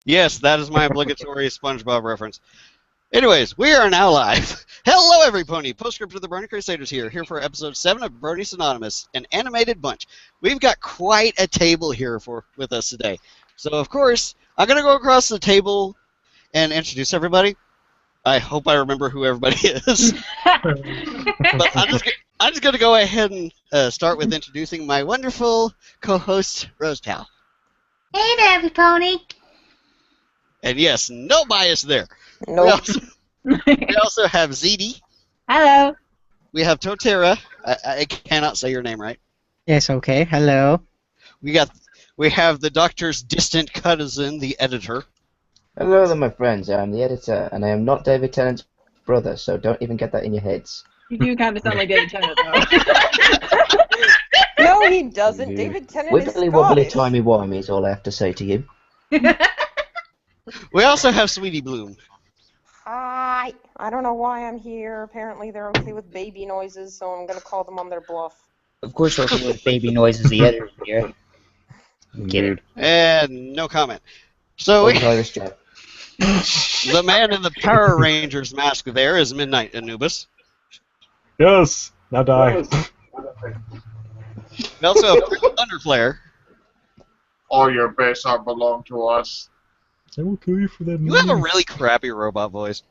Yes, that is my obligatory SpongeBob reference. Anyways, we are now live. Hello, everybody. Postscript of the Brony Crusaders here for episode 7 of Brony Synonymous, an animated bunch. We've got quite a table here with us today. So, of course, I'm going to go across the table and introduce everybody. I hope I remember who everybody is. But I'm just going to go ahead and start with introducing my wonderful co-host, Rose Pal. Hey there, every pony. And yes, no bias there. Nope. We also have ZD. Hello. We have Totera. I cannot say your name right. Yes, okay. Hello. We have the Doctor's distant cousin, the editor. Hello there, my friends. I'm the editor, and I am not David Tennant's brother, so don't even get that in your heads. You do kind of sound like David Tennant, though. No, he doesn't. David Tennant is Wibbly wobbly Scottish. timey wimey is all I have to say to you. We also have Sweetie Bloom. Hi. I don't know why I'm here. Apparently they're okay with baby noises, so I'm going to call them on their bluff. Of course, okay with baby noises, the editor here. Get it. And no comment. So Old Irish Jeff. the man in the Power Rangers mask there is Midnight Anubis. Yes, now die. We also have Thunderflare. All your base are belong to us. I will kill you for that. You have a really crappy robot voice.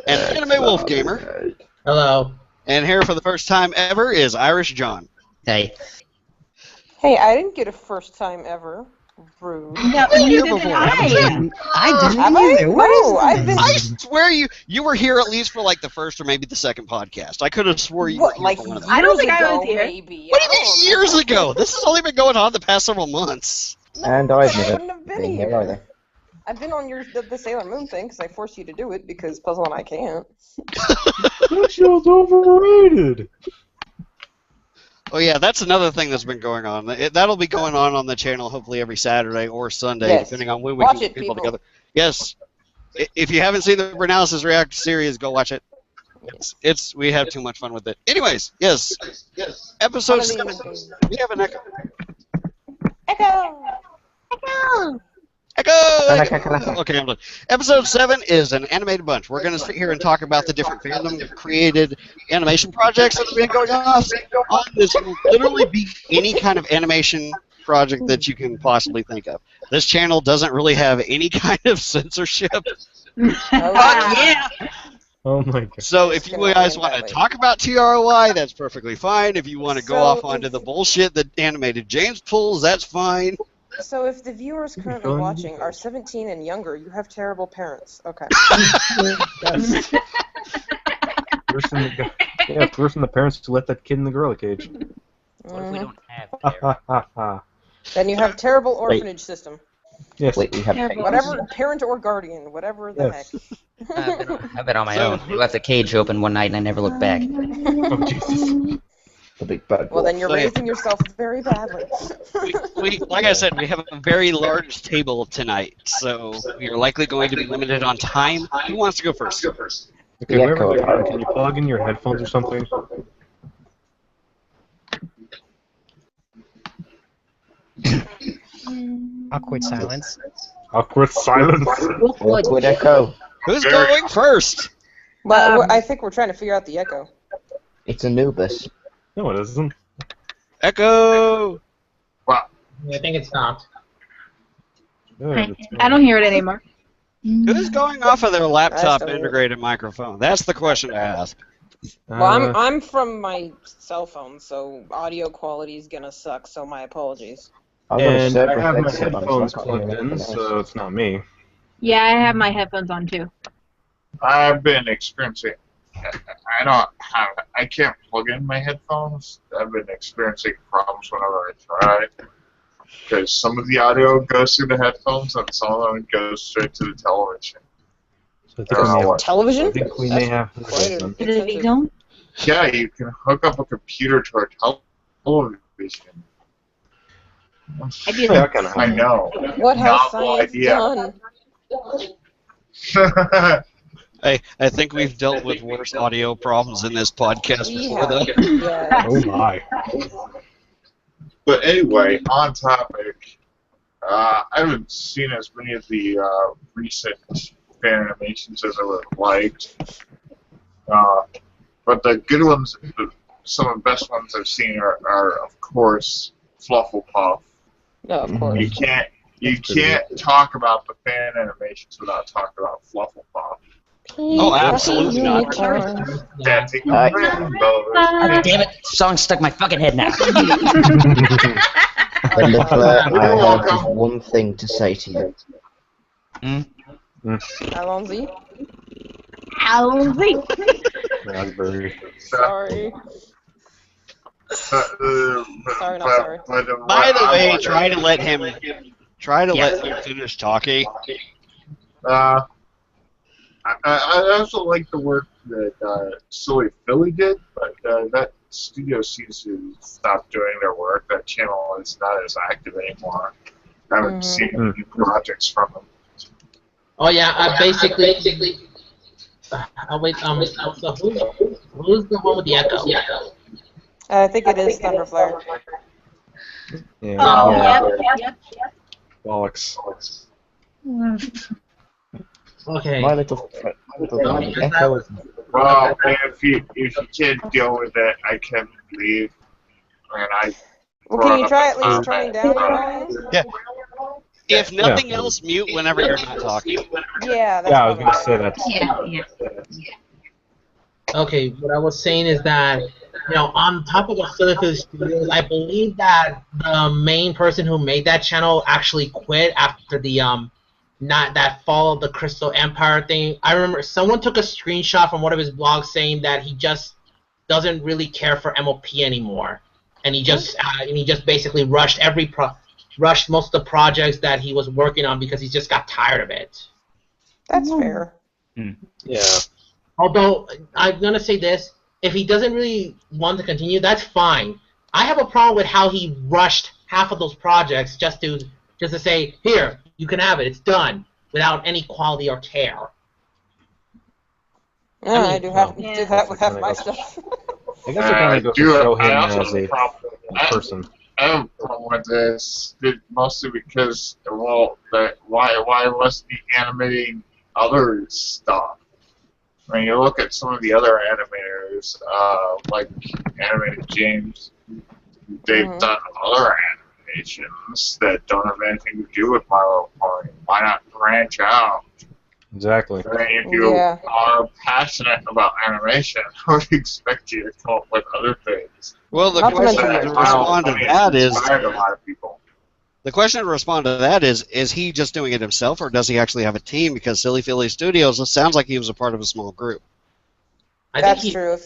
And Anime Wolf Gamer. Hello. And here for the first time ever is Irish John. Hey. Hey, I didn't get a first time ever. Rude. No, Been here neither did before, I. haven't I didn't Have I? either. What is No, I've been... I swear you were here at least for like the first or maybe the second podcast. I could have swore you What, were like here for one of them. I don't think years I was ago, here. Maybe. What do you I mean don't years remember. ago? This has only been going on the past several months. And No, I've I never wouldn't have been been here here. either. I've been on the Sailor Moon thing because I forced you to do it because Puzzle and I can't. That show's overrated. Oh yeah, that's another thing that's been going on. That'll be going on the channel hopefully every Saturday or Sunday, Yes. depending on when we Watch can get it, people people. together. Yes. If you haven't seen the Bronies React series, go watch it. We have too much fun with it. Anyways, yes. Episode 7. We have an echo. Echo! Echo. Echo! Okay, I'm done. Episode 7 is an animated bunch. We're going to sit here and talk about the different fandom-created animation projects that have been going on. This will literally be any kind of animation project that you can possibly think of. This channel doesn't really have any kind of censorship. Yeah. Oh my god. So if you guys want to talk about TROI, that's perfectly fine. If you want to go So off onto if- the bullshit that animated James pulls, that's fine. So if the viewers currently watching are 17 and younger, you have terrible parents. Okay. Yes. Forcing the parents to let that kid in the gorilla cage. What if we don't have Ha there? ha ha ha. Then you have terrible orphanage system. Yes. Wait, we have Terrible. Whatever, parent or guardian, whatever the Yes. heck. I've been on my own. We left the cage open one night and I never looked back. Oh Jesus. the big bad Well, wolf. then you're So, yeah. raising yourself very badly. We, like I said, we have a very large table tonight, so we are likely going to be limited on time. Who wants to go first? Okay, The whoever echo. you are, can you plug in your headphones or something? Awkward silence. Awkward silence. Awkward echo. Who's going first? Well, I think we're trying to figure out the echo. It's Anubis. No, it isn't. Echo! I think it's not. Good. I don't hear it anymore. Who's going off of their laptop That's the- integrated microphone? That's the question to ask. Well, I'm from my cell phone, so audio quality is gonna suck. So my apologies. I've got a And separate I have my headset on, so headphones I can't hear plugged in, anything else. so it's not me. Yeah, I have my headphones on too. I've been experiencing. I can't plug in my headphones. I've been experiencing problems whenever I try. Because some of the audio goes through the headphones and some of them goes straight to the television. So I think, I don't know we may, what. Television? I think we may have. Quite an Is it expensive- zone? Yeah, you can hook up a computer to a television. I do. Yeah, kind of. I know. What has Novel science idea. done? I think we've dealt with worse audio problems in this podcast We before, though. have. Yeah. Oh my. But anyway, on topic. I haven't seen as many of the recent fan animations as I would have liked. But the good ones, some of the best ones I've seen are of course, Flufflepuff. No, of course. You can't talk about the fan animations without talking about Flufflepuff. Oh, absolutely not. Dancing Uh, rainbows. God damn it, the song stuck in my fucking head now. Nicola, I have just one thing to say to you. Alonzi? Alonzi. Raspberry. Sorry. Sorry, not sorry. By the way, try to let him finish talking. I also like the work that Silly Philly did, but that studio seems to stop doing their work. That channel is not as active anymore. I haven't seen any new projects from them. Oh yeah, basically. Wait, so who's the one with the echo? I think it is Thunderflare. Yeah. Oh, yep. Bollocks. Okay. My little pony, Echo is... Well, if you can't deal with it, I can leave. And Well, can you try at least turning down your volume? Yeah. If nothing else, mute whenever you're not talking. Yeah, that's Yeah, I was probably gonna say that. Okay, what I was saying is that, on top of the Synonymous Studios, I believe that the main person who made that channel actually quit after the not that Fall of the Crystal Empire thing. I remember someone took a screenshot from one of his blogs saying that he just doesn't really care for MOP anymore, and he just basically rushed most of the projects that he was working on because he just got tired of it. That's fair. Yeah. Although, I'm going to say this, if he doesn't really want to continue, that's fine. I have a problem with how he rushed half of those projects just to say, here, you can have it, it's done, without any quality or care. Yeah, I do that with half my stuff. I guess it kind of goes to show him as a person. I have a problem with this, mostly because, why wasn't he animating other stuff? I mean, you look at some of the other animators, like Animated James, they've done other animations that don't have anything to do with My Little Pony. Why not branch out? Exactly. I mean, if you are passionate about animation, I would expect you to come up with other things. Well, the question to respond to that is... inspired a lot of people. The question to respond to that is he just doing it himself, or does he actually have a team? Because Silly Philly Studios, it sounds like he was a part of a small group. That's true.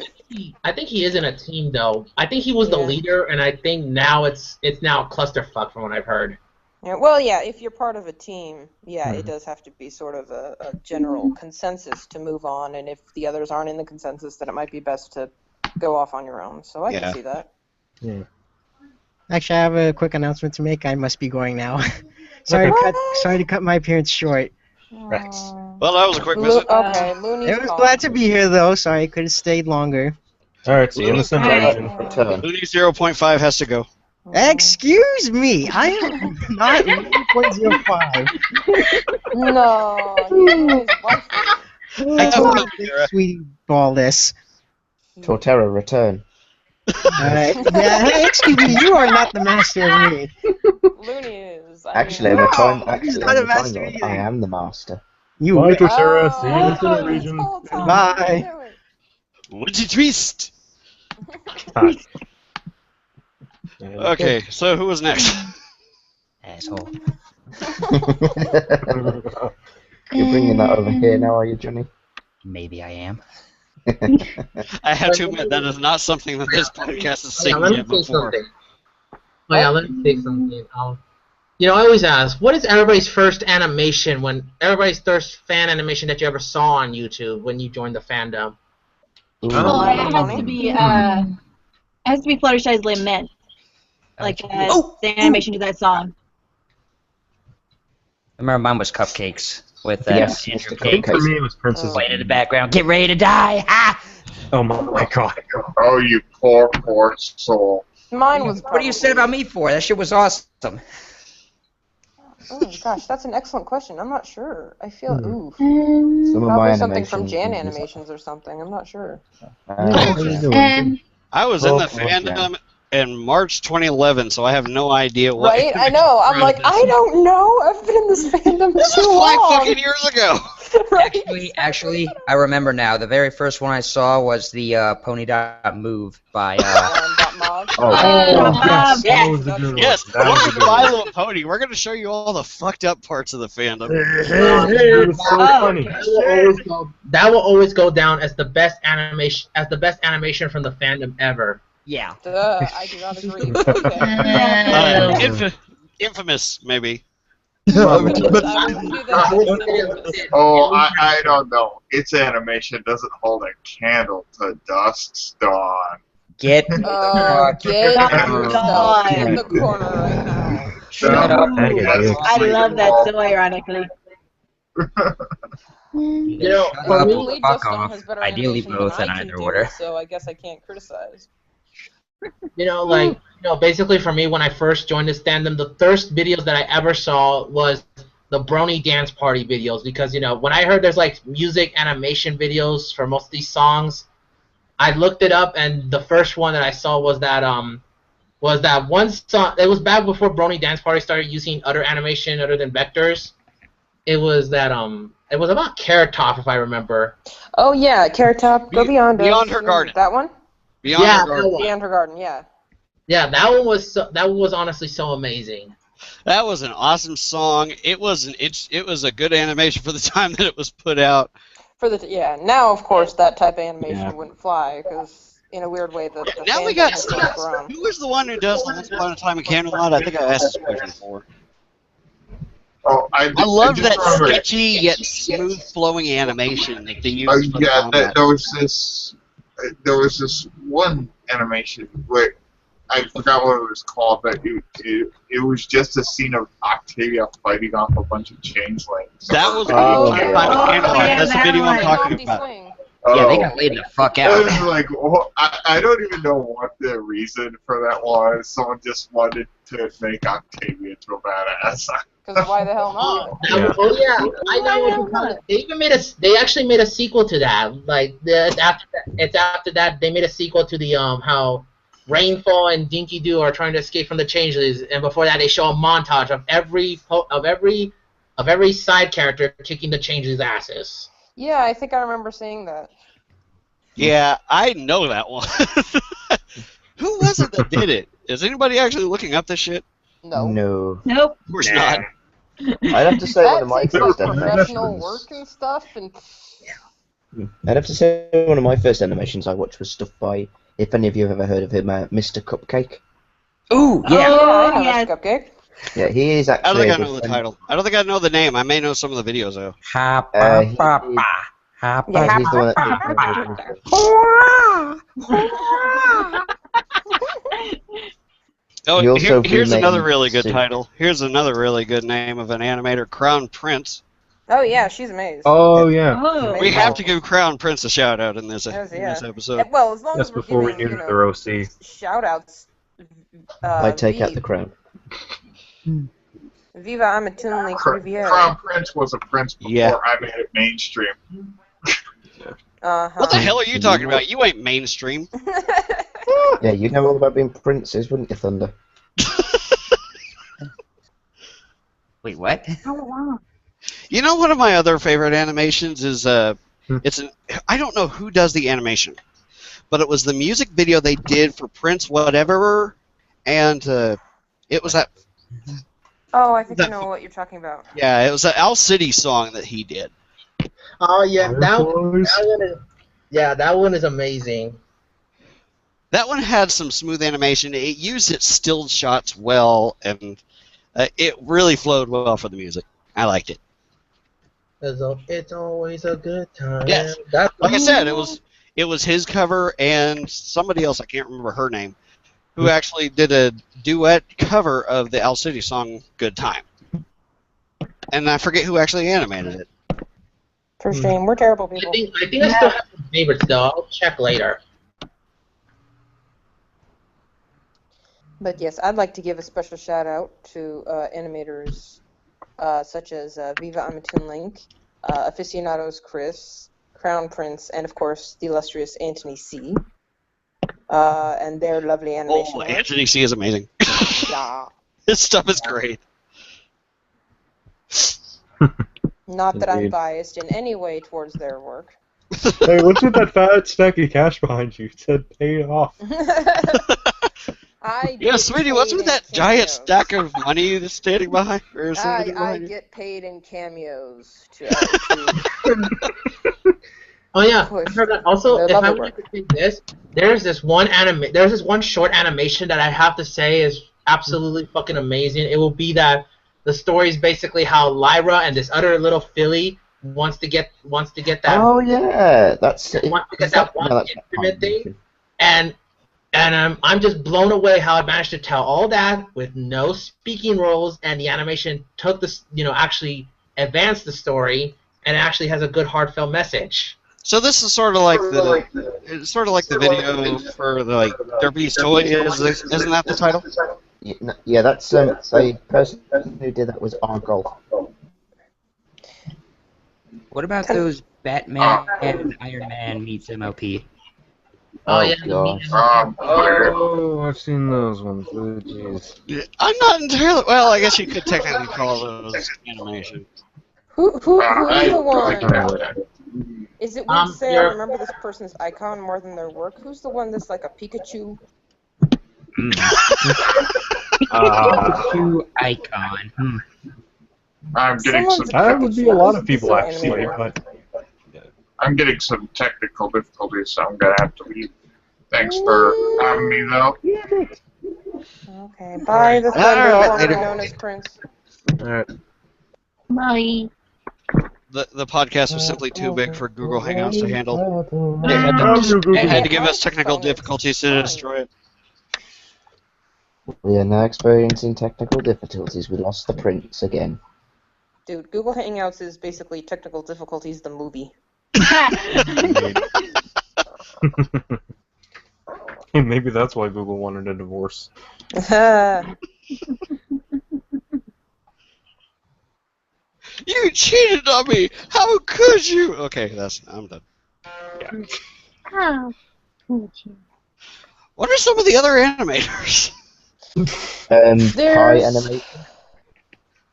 I think he is in a team, though. I think he was the leader, and I think now it's now a clusterfuck from what I've heard. Yeah, well, yeah, if you're part of a team, it does have to be sort of a general consensus to move on, and if the others aren't in the consensus, then it might be best to go off on your own. So I can see that. Yeah. Actually, I have a quick announcement to make. I must be going now. sorry to cut my appearance short. Right. Well, that was a quick visit. Okay, Looney's It was glad to be here, though. Sorry, I could have stayed longer. Alright, see you in the center. Looney 0.5 has to go. Excuse me, I am not 1.05. No, I told you, sweetie ball this. Torterra, return. Alright, yeah, excuse me, you are not the master of me. Looney is. Actually, I'm a time lord. I am the master. You Bye, will. Torterra. See you in the center region. Bye. What's your twist? Okay, so who was next? Asshole. You're bringing that over here now, are you, Johnny? Maybe I am. I have to admit, that is not something that this podcast has seen yet before. Let me say something. I always ask, what is everybody's first animation everybody's first fan animation that you ever saw on YouTube when you joined the fandom? Well, it has to be Fluttershy's Lament. Like the animation to that song. I remember mine was Cupcakes with Yes, Andrew I think Cake for me it was Princess. playing in the background. Get ready to die! Ah! Oh my god. Oh, you poor soul. Mine was. What do you say about me for? That shit was awesome. Oh gosh, that's an excellent question. I'm not sure. I feel ooh. Some of my Probably something from animations Jan is- Animations or something. I'm not sure. I was in the Oh, yeah. fandom in March 2011, so I have no idea what. Right? I know. I'm like, I don't know. I've been in this fandom This too was 5 long. fucking years ago. Right? Actually, I remember now. The very first one I saw was the Pony.move by. yes, Yeah. that was a good one. Yes, That was a welcome to good My one. Little Pony. We're going to show you all the fucked up parts of the fandom. It was so funny. That will always go down as the best animation from the fandom ever. Yeah. I do not agree. Okay. Infamous, maybe. I wouldn't do that. Oh, I don't know. Its animation doesn't hold a candle to Dusk's Dawn. Get Get yourself in the corner right now. Shut up. I love that so ironically. You know, Shut for up me, or Believe fuck Dust Dawn off. has better Ideally animation both than in I can either do, order. so I guess I can't criticize. Basically for me, when I first joined this fandom, the first videos that I ever saw was the Brony dance party videos, because when I heard there's like music animation videos for most of these songs, I looked it up, and the first one that I saw was that one song. It was back before Brony dance party started using other animation other than vectors. It was that it was about Carrot Top, if I remember. Oh yeah, Carrot Top, go beyond us. Beyond Her Garden. That one? Beyond Her Garden. That one. Beyond Her Garden, yeah. Yeah, that one was honestly so amazing. That was an awesome song. It was a good animation for the time that it was put out. Now of course that type of animation wouldn't fly, because in a weird way the Now we fandom got has sort of grown. who is the one who does Once Upon a Time in Camelot? I think I asked this question before. Oh, I love just that remember- sketchy yet smooth flowing animation that they use for the combat. There was this one animation where I forgot what it was called, but it was just a scene of Octavia fighting off a bunch of changelings. That was Once Upon a Time in Camelot. That's the video I'm talking about. Yeah, they got laid the fuck I out. was like, I don't even know what the reason for that was. Someone just wanted to make Octavia into a badass. Because why the hell not? Oh yeah, I know what you're talking about. They actually made a sequel to that. Like after that they made a sequel to the how Rainfall and Dinky Doo are trying to escape from the changelings, and before that they show a montage of every side character kicking the changelings' asses. Yeah, I think I remember seeing that. Yeah, I know that one. Who was it that did it? Is anybody actually looking up this shit? No. Nope. Of course not. I'd have to say one of my That takes first professional animations. work and stuff, and I'd have to say one of my first animations I watched was stuff by, if any of you have ever heard of him, Mr. Cupcake. Ooh, yeah, Oh, I know yeah. Mr. Cupcake. Yeah, he is I don't actually. think I a good know the friend. title. I don't think I know the name. I may know some of the videos though. Ha pa He pa is- pa. Ha Yeah, pa he's the one pa that. Oh, He also here's another remade really good Sid. title. Here's another really good name of an animator, Crown Prince. Oh yeah, she's amazing. Oh, yeah. Oh. We have to give Crown Prince a shout out in this Yes, episode. Well, as long That's as we're before we giving, knew their OC. shout outs. I take out the crown. Viva Amatunli Riviera. Crown Prince was a prince before Yeah. I made it mainstream. What the hell are you talking about? You ain't mainstream. Yeah, you know all about being princes, wouldn't you, Thunder? Wait, what? You know, one of my other favorite animations is I don't know who does the animation, but it was the music video they did for Prince Whatever, and it was that. Oh, I think I know what you're talking about. Yeah, it was an Owl City song that he did. Oh yeah, that one is. Yeah, that one is amazing. That one had some smooth animation. It used its stilled shots well, and it really flowed well for the music. I liked it. It's always a good time. Yes. Like I said, it was his cover and somebody else, I can't remember her name, who actually did a duet cover of the Owl City song Good Time. And I forget who actually animated it. For shame, we're terrible people. I think I still have some favorites though. I'll check later. But yes, I'd like to give a special shout out to animators such as Viva Amatun Link, Aficionados Chris, Crown Prince, and of course the illustrious Anthony C. And their lovely animation. Oh, Anthony C is amazing. Yeah. His stuff is great. Not that I'm biased in any way towards their work. Hey, what's with that fat stack of cash behind you? It said pay it off. Yeah, sweetie, what's with that giant stack of money that's standing behind? Or I get paid in cameos to Oh yeah. push Also, their if I lovely wanted work. to say this, there's this one short animation that I have to say is absolutely fucking amazing. It will be that the story is basically how Lyra and this other little filly wants to get that. Oh yeah, that's wants to get that one instrument thing, and I'm just blown away how I managed to tell all that with no speaking roles, and the animation took this, actually advanced the story, and it actually has a good heartfelt message. So this is sort of like the video for the Derby's Toy. Isn't that the title? Yeah, that's the person who did that was Argyle. What about those Batman and Iron Man meets MLP? Oh yeah. Gosh. Oh, I've seen those ones. Oh, jeez. I'm not entirely. Well, I guess you could technically call those animation. Who's the one? Is it weird to say I you're- remember this person's icon more than their work? Who's the one that's like a Pikachu? Pikachu icon. I'm getting Someone's some. That would be a lot of people, So actually, anyway. but... I'm getting some technical difficulties, so I'm gonna have to leave. Thanks for having me, though. Okay, bye, the thunder, Alright, formerly later. known as Prince. Alright. Bye. The podcast was simply too big for Google Hangouts to handle. It had to give us technical difficulties to destroy it. We are now experiencing technical difficulties. We lost the prince again. Dude, Google Hangouts is basically technical difficulties, the movie. Maybe that's why Google wanted a divorce. You cheated on me! How could you? Okay, I'm done. Oh. What are some of the other animators? There's- Pie animation.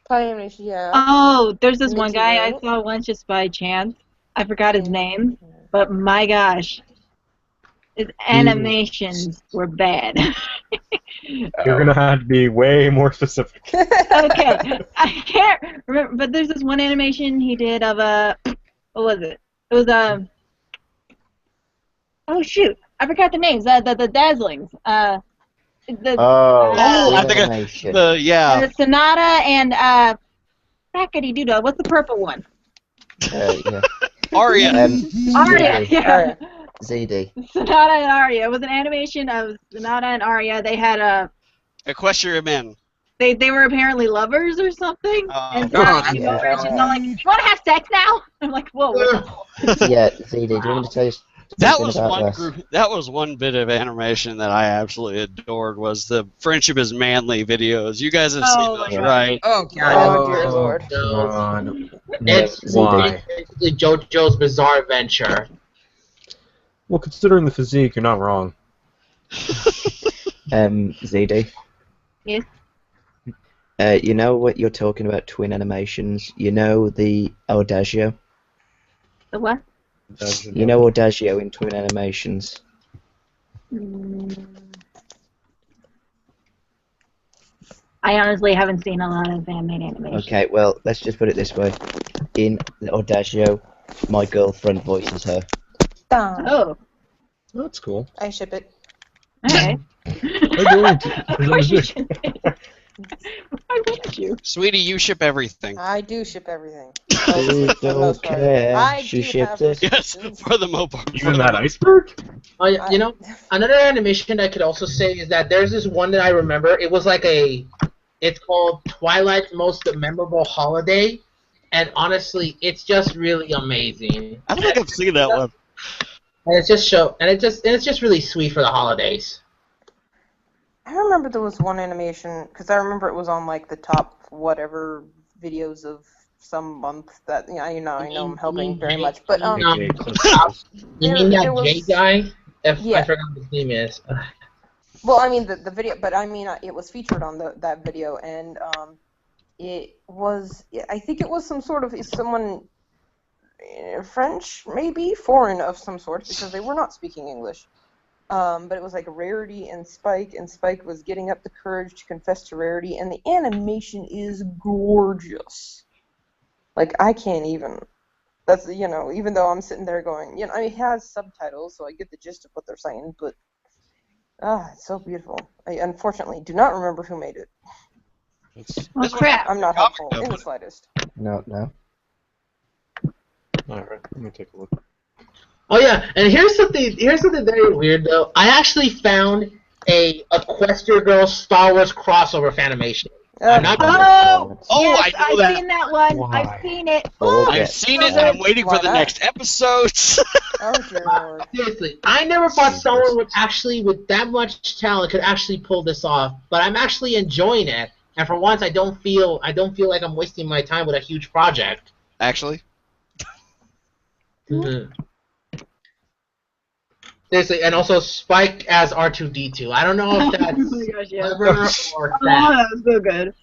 Pie animation, yeah. Oh, there's this one Mickey guy I Mouse. saw once just by chance. I forgot his name, but my gosh, his animations were bad. You're gonna have to be way more specific. Okay, I can't remember, but there's this one animation he did of what was it? It was oh shoot, I forgot the names. The Dazzlings. I think animation. The Sonata and Crackety Doodle. What's the purple one? Yeah. Aria. Aria. Yeah. ZD. Sonata and Aria. It was an animation of Sonata and Aria. They had Equestrian Men. They were apparently lovers or something. And so yeah. she's all like, "You want to have sex now?" I'm like, "Whoa." Yeah, ZD. Do you want me to tell you That something was about one this? group. That was one bit of animation that I absolutely adored. Was the "Friendship is Manly" videos. You guys have seen those, yeah. right? Oh god. Oh, dear Lord. It's Why? basically JoJo's Bizarre Adventure. Well, considering the physique, you're not wrong. ZD. Yes. You know what you're talking about, twin animations? You know the Audagio? The what? You know Audagio in twin animations? I honestly haven't seen a lot of fan-made animation. Okay, well, let's just put it this way. In the Audagio, my girlfriend voices her. Oh. That's cool. I ship it. Alright. I'm going to. Why wouldn't you? Sweetie, you ship everything. I do ship everything. She don't care. She shipped it. Yes, for the most part. Even that iceberg? Oh, yeah, you know, another animation I could also say is that there's this one that I remember. It was like it's called Twilight's Most Memorable Holiday, and honestly, it's just really amazing. I don't think I've seen that one. And it's just really sweet for the holidays. I remember there was one animation, because I remember it was on like the top whatever videos of some month that I know I'm helping very much, but AKA You mean there that was- J guy? If Yeah. I forgot what his name is. well, I mean the video, but I mean it was featured on that video, and it was, I think it was some sort of someone French, maybe foreign of some sort, because they were not speaking English. But it was like Rarity and Spike was getting up the courage to confess to Rarity, and the animation is gorgeous. Like, I can't even. That's, even though I'm sitting there going, I mean, it has subtitles, so I get the gist of what they're saying, but, it's so beautiful. I unfortunately do not remember who made it. Oh, crap. I'm not helpful in the slightest. No. Alright, let me take a look. Oh yeah, and here's something very weird though. I actually found a Equestria Girls Star Wars crossover fanimation. I'm not Yes, I know I've that. seen that one. Why? I've seen it. I've seen it, and I'm waiting for Why the not? next episodes. Oh, dear Lord. Seriously, I never thought someone would actually, with that much talent, could actually pull this off. But I'm actually enjoying it, and for once, I don't feel like I'm wasting my time with a huge project. Actually, Mm-hmm. Seriously, and also Spike as R2-D2. I don't know if that's Oh my gosh, yeah. clever or Oh, sad. that was so good.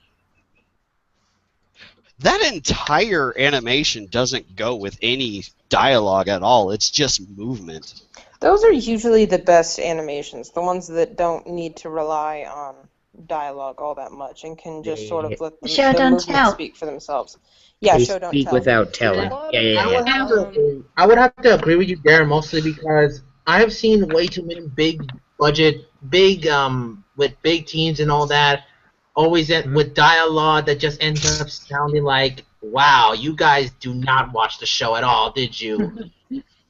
that entire animation doesn't go with any dialogue at all. It's just movement. Those are usually the best animations, the ones that don't need to rely on dialogue all that much and can just sort of let the Show, don't movements tell. speak for themselves. Yeah, They show, don't speak tell. without telling. I would have to agree with you there, mostly because I have seen way too many big budget, with big teams and all that, always with dialogue that just ends up sounding like, wow, you guys do not watch the show at all, did you?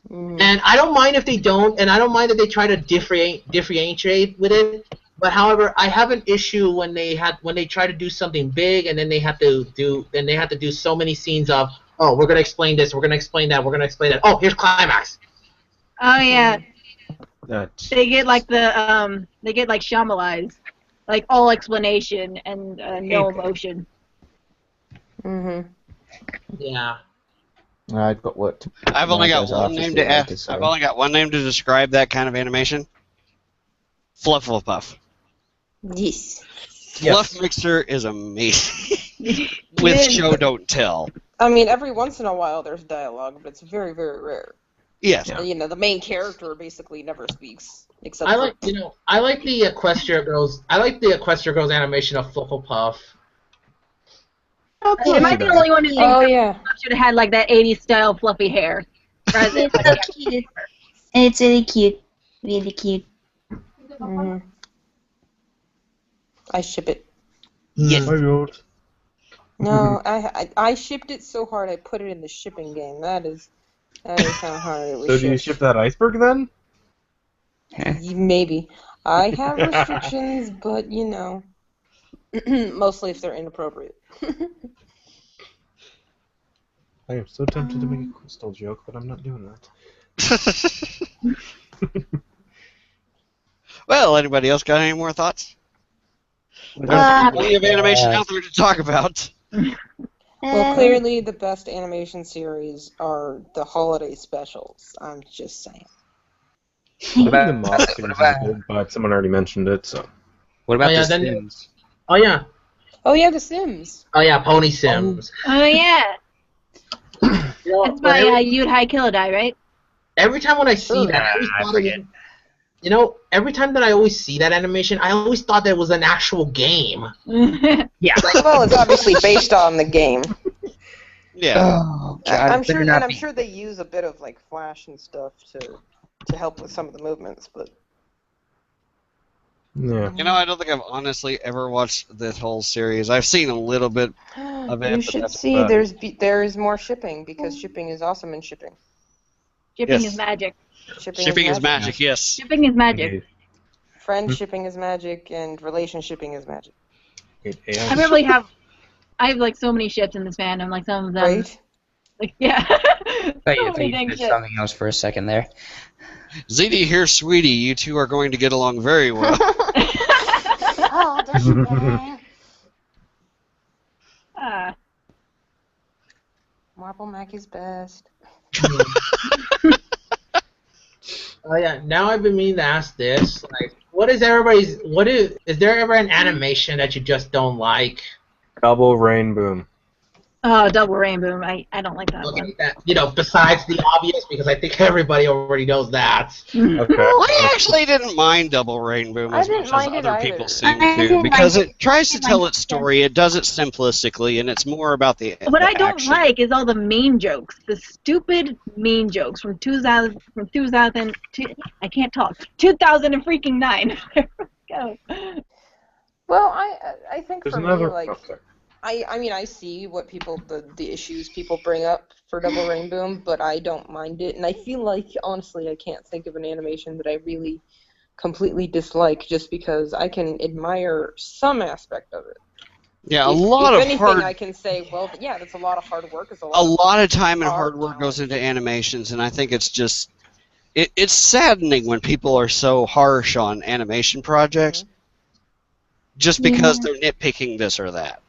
And I don't mind if they don't, and I don't mind if they try to differentiate with it. But however, I have an issue when they try to do something big, and then they have to do so many scenes of, oh, we're gonna explain this, we're gonna explain that, we're gonna explain that. Oh, here's climax. Oh yeah, That's they get like Shyamalan's, like all explanation and no emotion. Mm-hmm. Yeah. I've got work to. I've only got goes one after name Street to Makers, so- I've only got one name to describe that kind of animation. Flufflepuff. Yes. Fluff Mixer is amazing. With show don't tell. I mean, every once in a while there's dialogue, but it's very, very rare. Yes. The main character basically never speaks, except I for... like the Equestria Girls. I like the Equestria Girls animation of Flufflepuff. Am I the only one who thinks Oh, that yeah. should have had like that 80s style fluffy hair? Rather than, It's so cute. It's really cute. Really cute. Mhm. I ship it. Yes. my god. No, I shipped it so hard I put it in the shipping game. That is how hard it was. So do you ship that iceberg then? Maybe. I have restrictions, but mostly if they're inappropriate. I am so tempted to make a crystal joke, but I'm not doing that. Well, anybody else got any more thoughts? There's plenty of animation out there to talk about. Well, clearly the best animation series are the holiday specials. I'm just saying. I think the Mob series is good, but someone already mentioned it, so. What about Oh, yeah, the then- Sims? Oh yeah. Oh yeah, The Sims. Oh yeah, Pony Sims. oh yeah, You know, that's by You'd High Killodai, right? every time when I see that, I always thought it was, every time that I always see that animation, I always thought that it was an actual game. Yeah. Well, it's obviously based on the game. Yeah. Oh, God, I'm it better sure, not and I'm be. sure they use a bit of like Flash and stuff to help with some of the movements, but Yeah. I don't think I've honestly ever watched this whole series. I've seen a little bit of it. you but should that's see about it. there is more shipping because shipping is awesome in shipping. Shipping Yes. is magic. Shipping is magic, yes. Shipping is magic. Friend shipping is magic, and relationshiping is magic. I probably have like so many ships in this fandom. Like some of them. Right? Like yeah. I thought so you many dang said ships. something else for a second there. ZD here, sweetie. You two are going to get along very well. Oh, does she? Marble Mackey's best. Oh yeah. Now I've been meaning to ask this. Like, is there ever an animation that you just don't like? Double Rainbow. Oh, Double Rainbow. I don't like that one. Okay, that besides the obvious, because I think everybody already knows that. Okay. I actually didn't mind Double Rainbow I as didn't much as mind it other either. people seem I to, didn't because mind it tries to didn't tell mind its story. It does it simplistically, and it's more about the What the I don't action. like is all the mean jokes, the stupid mean jokes from 2000 I can't talk. 2000 and freaking 9. Go. Well, I think There's for me, another. like, Oh, sorry. I mean, I see what the issues people bring up for Double Rainbow, but I don't mind it. And I feel like, honestly, I can't think of an animation that I really completely dislike just because I can admire some aspect of it. Yeah, If anything, I can say, well, yeah, that's a lot of hard work. It's a lot of time and art hard work goes into animations, and I think it's just it's saddening when people are so harsh on animation projects just because they're nitpicking this or that.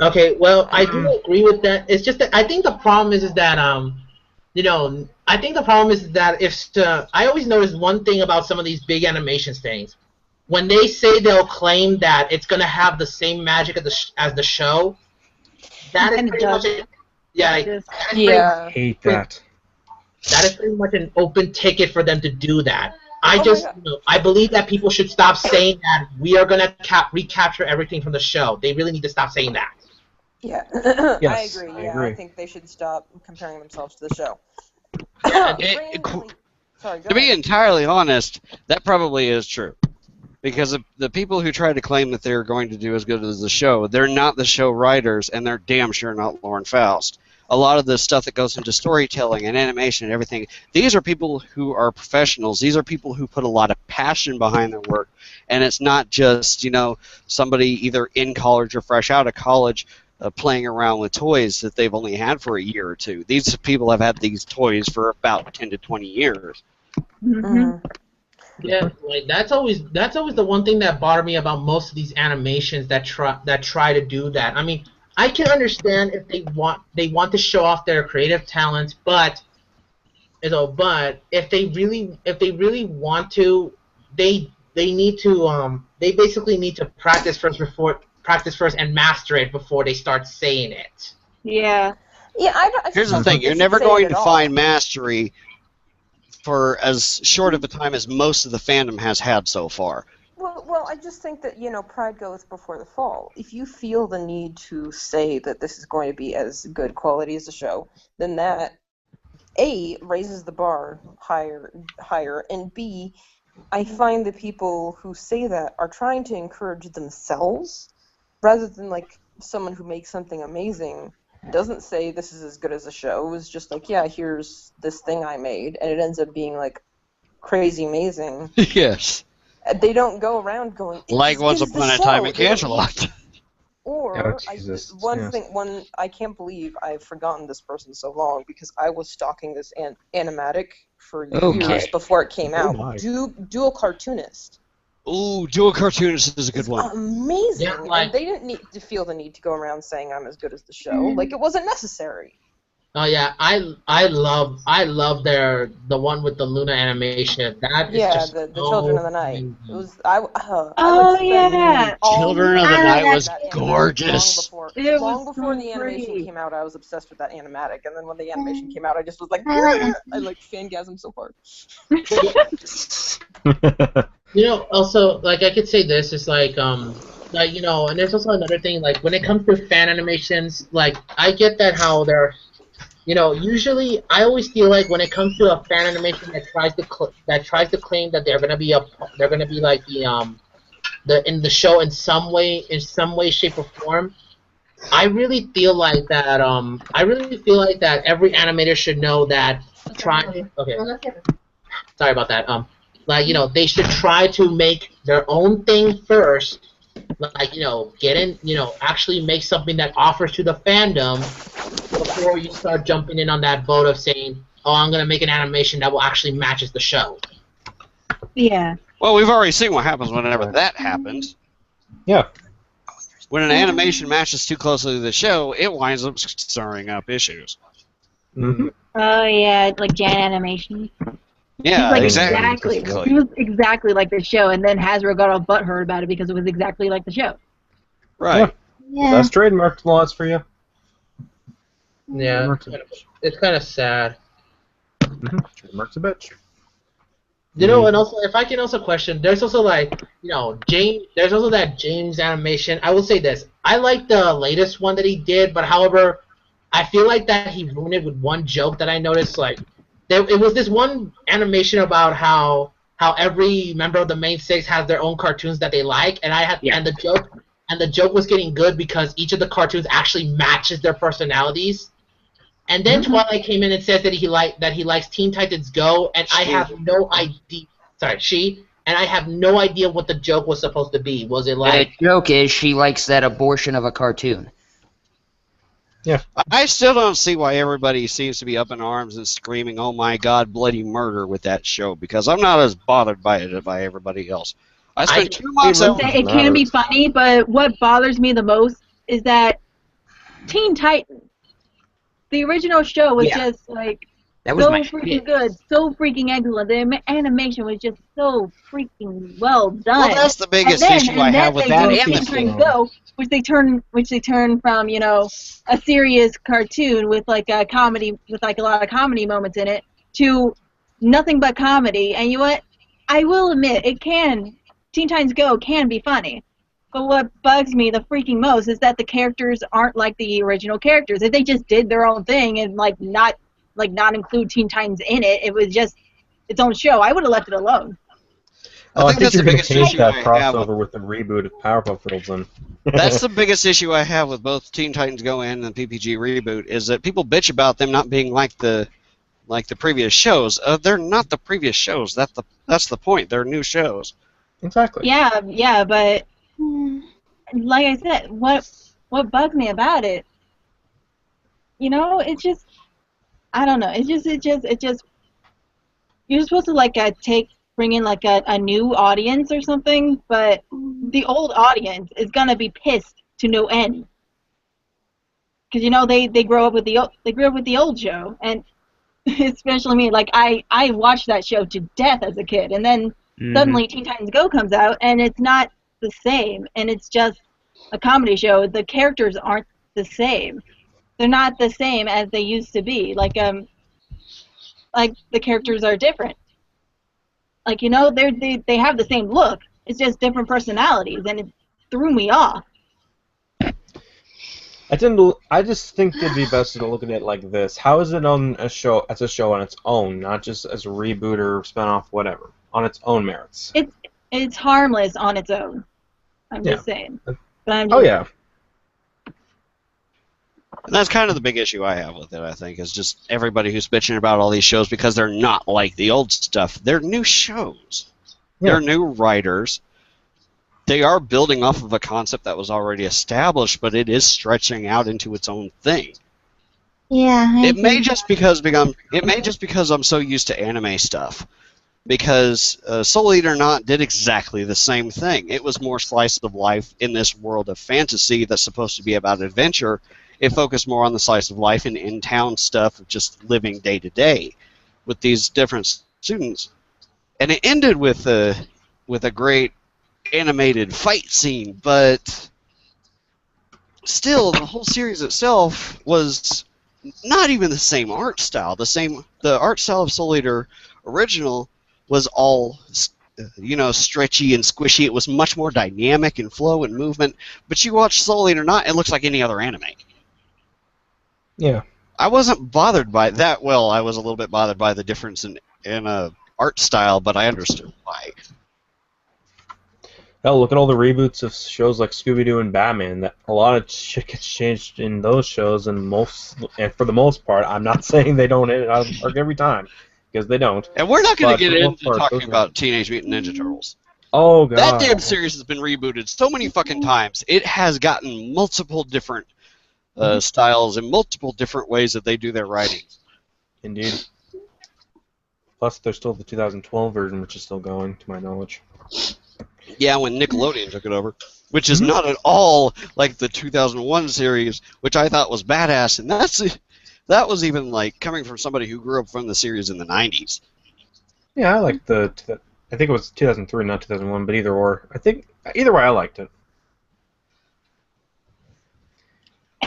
Okay, well, I do agree with that. It's just that I think the problem is that I think the problem is that I always notice one thing about some of these big animations things. When they say they'll claim that it's gonna have the same magic as the show, that is pretty much it. Yeah, Yeah. Hate that. that is pretty much an open ticket for them to do that. Oh I believe that people should stop saying that we are gonna recapture everything from the show. They really need to stop saying that. Yeah, Yes, I agree. I Yeah, agree. I think they should stop comparing themselves to the show. Sorry, go To be ahead. entirely honest, that probably is true. Because the people who try to claim that they're going to do as good as the show, they're not the show writers, and they're damn sure not Lauren Faust. A lot of the stuff that goes into storytelling and animation and everything, these are people who are professionals. These are people who put a lot of passion behind their work, and it's not just, somebody either in college or fresh out of college playing around with toys that they've only had for a year or two. These people have had these toys for about 10 to 20 years. Mm-hmm. Yeah, like that's always the one thing that bothered me about most of these animations that try to do that. I mean, I can understand if they want to show off their creative talents, but if they really want to, they basically need to practice first and master it before they start saying it. Yeah. Yeah, I Here's the don't thing: think you're they never should say going it to at all. find mastery for as short of a time as most of the fandom has had so far. Well, I just think that, pride goes before the fall. If you feel the need to say that this is going to be as good quality as the show, then that, A, raises the bar higher, and B, I find the people who say that are trying to encourage themselves rather than, like, someone who makes something amazing doesn't say this is as good as the show. It's just like, yeah, here's this thing I made, and it ends up being, like, crazy amazing. Yes. They don't go around going, Like Once Upon a Time in Canterlot. Or Jesus. I can't believe I've forgotten this person so long because I was stalking this animatic for years before it came out. my. Dual Cartoonist. Ooh, Dual Cartoonist is a good one. Amazing. Yeah, like- And they didn't need to feel the need to go around saying I'm as good as the show. Like, it wasn't necessary. Oh yeah, I love the one with the Luna animation. That is just the Children of the Night. amazing. It was I Oh, like spent yeah. all Children of the weekend Night with was that animatic. gorgeous. Long before the animation came out, I was obsessed with that animatic, and then when the animation came out, I just was like, I like fangasmed so hard. Also, like I could say this is like, and there's also another thing, like when it comes to fan animations, like I get that how they're, usually I always feel like when it comes to a fan animation that tries to claim that they're gonna be like in the show in some way, shape, or form. I really feel like that. Every animator should know that. Sorry about that. They should try to make their own thing first. Actually make something that offers to the fandom before you start jumping in on that boat of saying, "Oh, I'm gonna make an animation that will actually matches the show." Yeah. Well, we've already seen what happens whenever that happens. Yeah. When an animation matches too closely to the show, it winds up stirring up issues. Mm-hmm. Oh yeah, like Jan Animation. Yeah, Like exactly. He was exactly like the show, and then Hasbro got all butthurt about it because it was exactly like the show. Right. Yeah. That's trademark laws for you. Yeah, it's kind of sad. Mm-hmm. Trademark's a bitch. You know, and also, if I can also question, there's also like, James. There's also that James animation. I will say this: I like the latest one that he did, but however, I feel like that he ruined it with one joke that I noticed. Like, it was this one animation about how every member of the main six has their own cartoons that they like, and and the joke was getting good because each of the cartoons actually matches their personalities. And then Twilight came in and says that he likes Teen Titans Go, and I have no idea. Sorry, and I have no idea what the joke was supposed to be. Was it like The joke is she likes that abortion of a cartoon. Yeah. I still don't see why everybody seems to be up in arms and screaming, "Oh my God, bloody murder!" with that show, because I'm not as bothered by it as by everybody else. I spent 2 months. It can be funny, but what bothers me the most is that Teen Titans, the original show, was just like That was so my freaking good, so freaking excellent. The animation was just so freaking well done. Well, that's the biggest issue I have with that Teen Go, which they turn from a serious cartoon with like a comedy, with like a lot of comedy moments in it, to nothing but comedy. And you know what? I will admit, Teen Titans Go can be funny. But what bugs me the freaking most is that the characters aren't like the original characters. If they just did their own thing and not include Teen Titans in it, it was just its own show, I would have left it alone. I think you're going to change that I have crossover with the reboot of Powerpuff Girls then. That's the biggest issue I have with both Teen Titans Go and the PPG reboot, is that people bitch about them not being like the previous shows. They're not the previous shows. That's the point. They're new shows. Exactly. Yeah, but like I said, what bugs me about it, it's just, I don't know. It's just you're supposed to bring in like a new audience or something, but the old audience is gonna be pissed to no end. Because they grew up with the old show, and especially me. Like I watched that show to death as a kid, and then suddenly Teen Titans Go comes out, and it's not the same, and it's just a comedy show. The characters aren't the same. They're not the same as they used to be. Like the characters are different. Like they have the same look. It's just different personalities, and it threw me off. I just think it'd be best to look at it like this. How is it on a show as a show on its own, not just as a reboot or spinoff, whatever, on its own merits? It's harmless on its own. I'm just saying. But yeah. And that's kind of the big issue I have with it, I think, is just everybody who's bitching about all these shows because they're not like the old stuff. They're new shows. Yeah. They're new writers. They are building off of a concept that was already established, but it is stretching out into its own thing. Yeah. It may just because I'm so used to anime stuff. Because Soul Eater Not did exactly the same thing. It was more slice of life in this world of fantasy that's supposed to be about adventure. It focused more on the slice of life and in-town stuff of just living day to day with these different students. And it ended with a great animated fight scene, but still the whole series itself was not even the same art style. The art style of Soul Eater original was all, stretchy and squishy. It was much more dynamic in flow and movement. But you watch Soul Eater Not, it looks like any other anime. Yeah. I wasn't bothered by that. Well, I was a little bit bothered by the difference in art style, but I understood why. Hell, look at all the reboots of shows like Scooby-Doo and Batman. A lot of shit gets changed in those shows, and for the most part, I'm not saying they don't hit it out of the park every time, because they don't. And we're not going to get into talking about Teenage Mutant Ninja Turtles. Oh, God. That damn series has been rebooted so many fucking times. It has gotten multiple different styles and multiple different ways that they do their writing. Indeed. Plus, there's still the 2012 version, which is still going, to my knowledge. Yeah, when Nickelodeon took it over, which is not at all like the 2001 series, which I thought was badass. And that was even like coming from somebody who grew up from the series in the 90s. Yeah, I liked I think it was 2003, not 2001, but either or. I think either way, I liked it.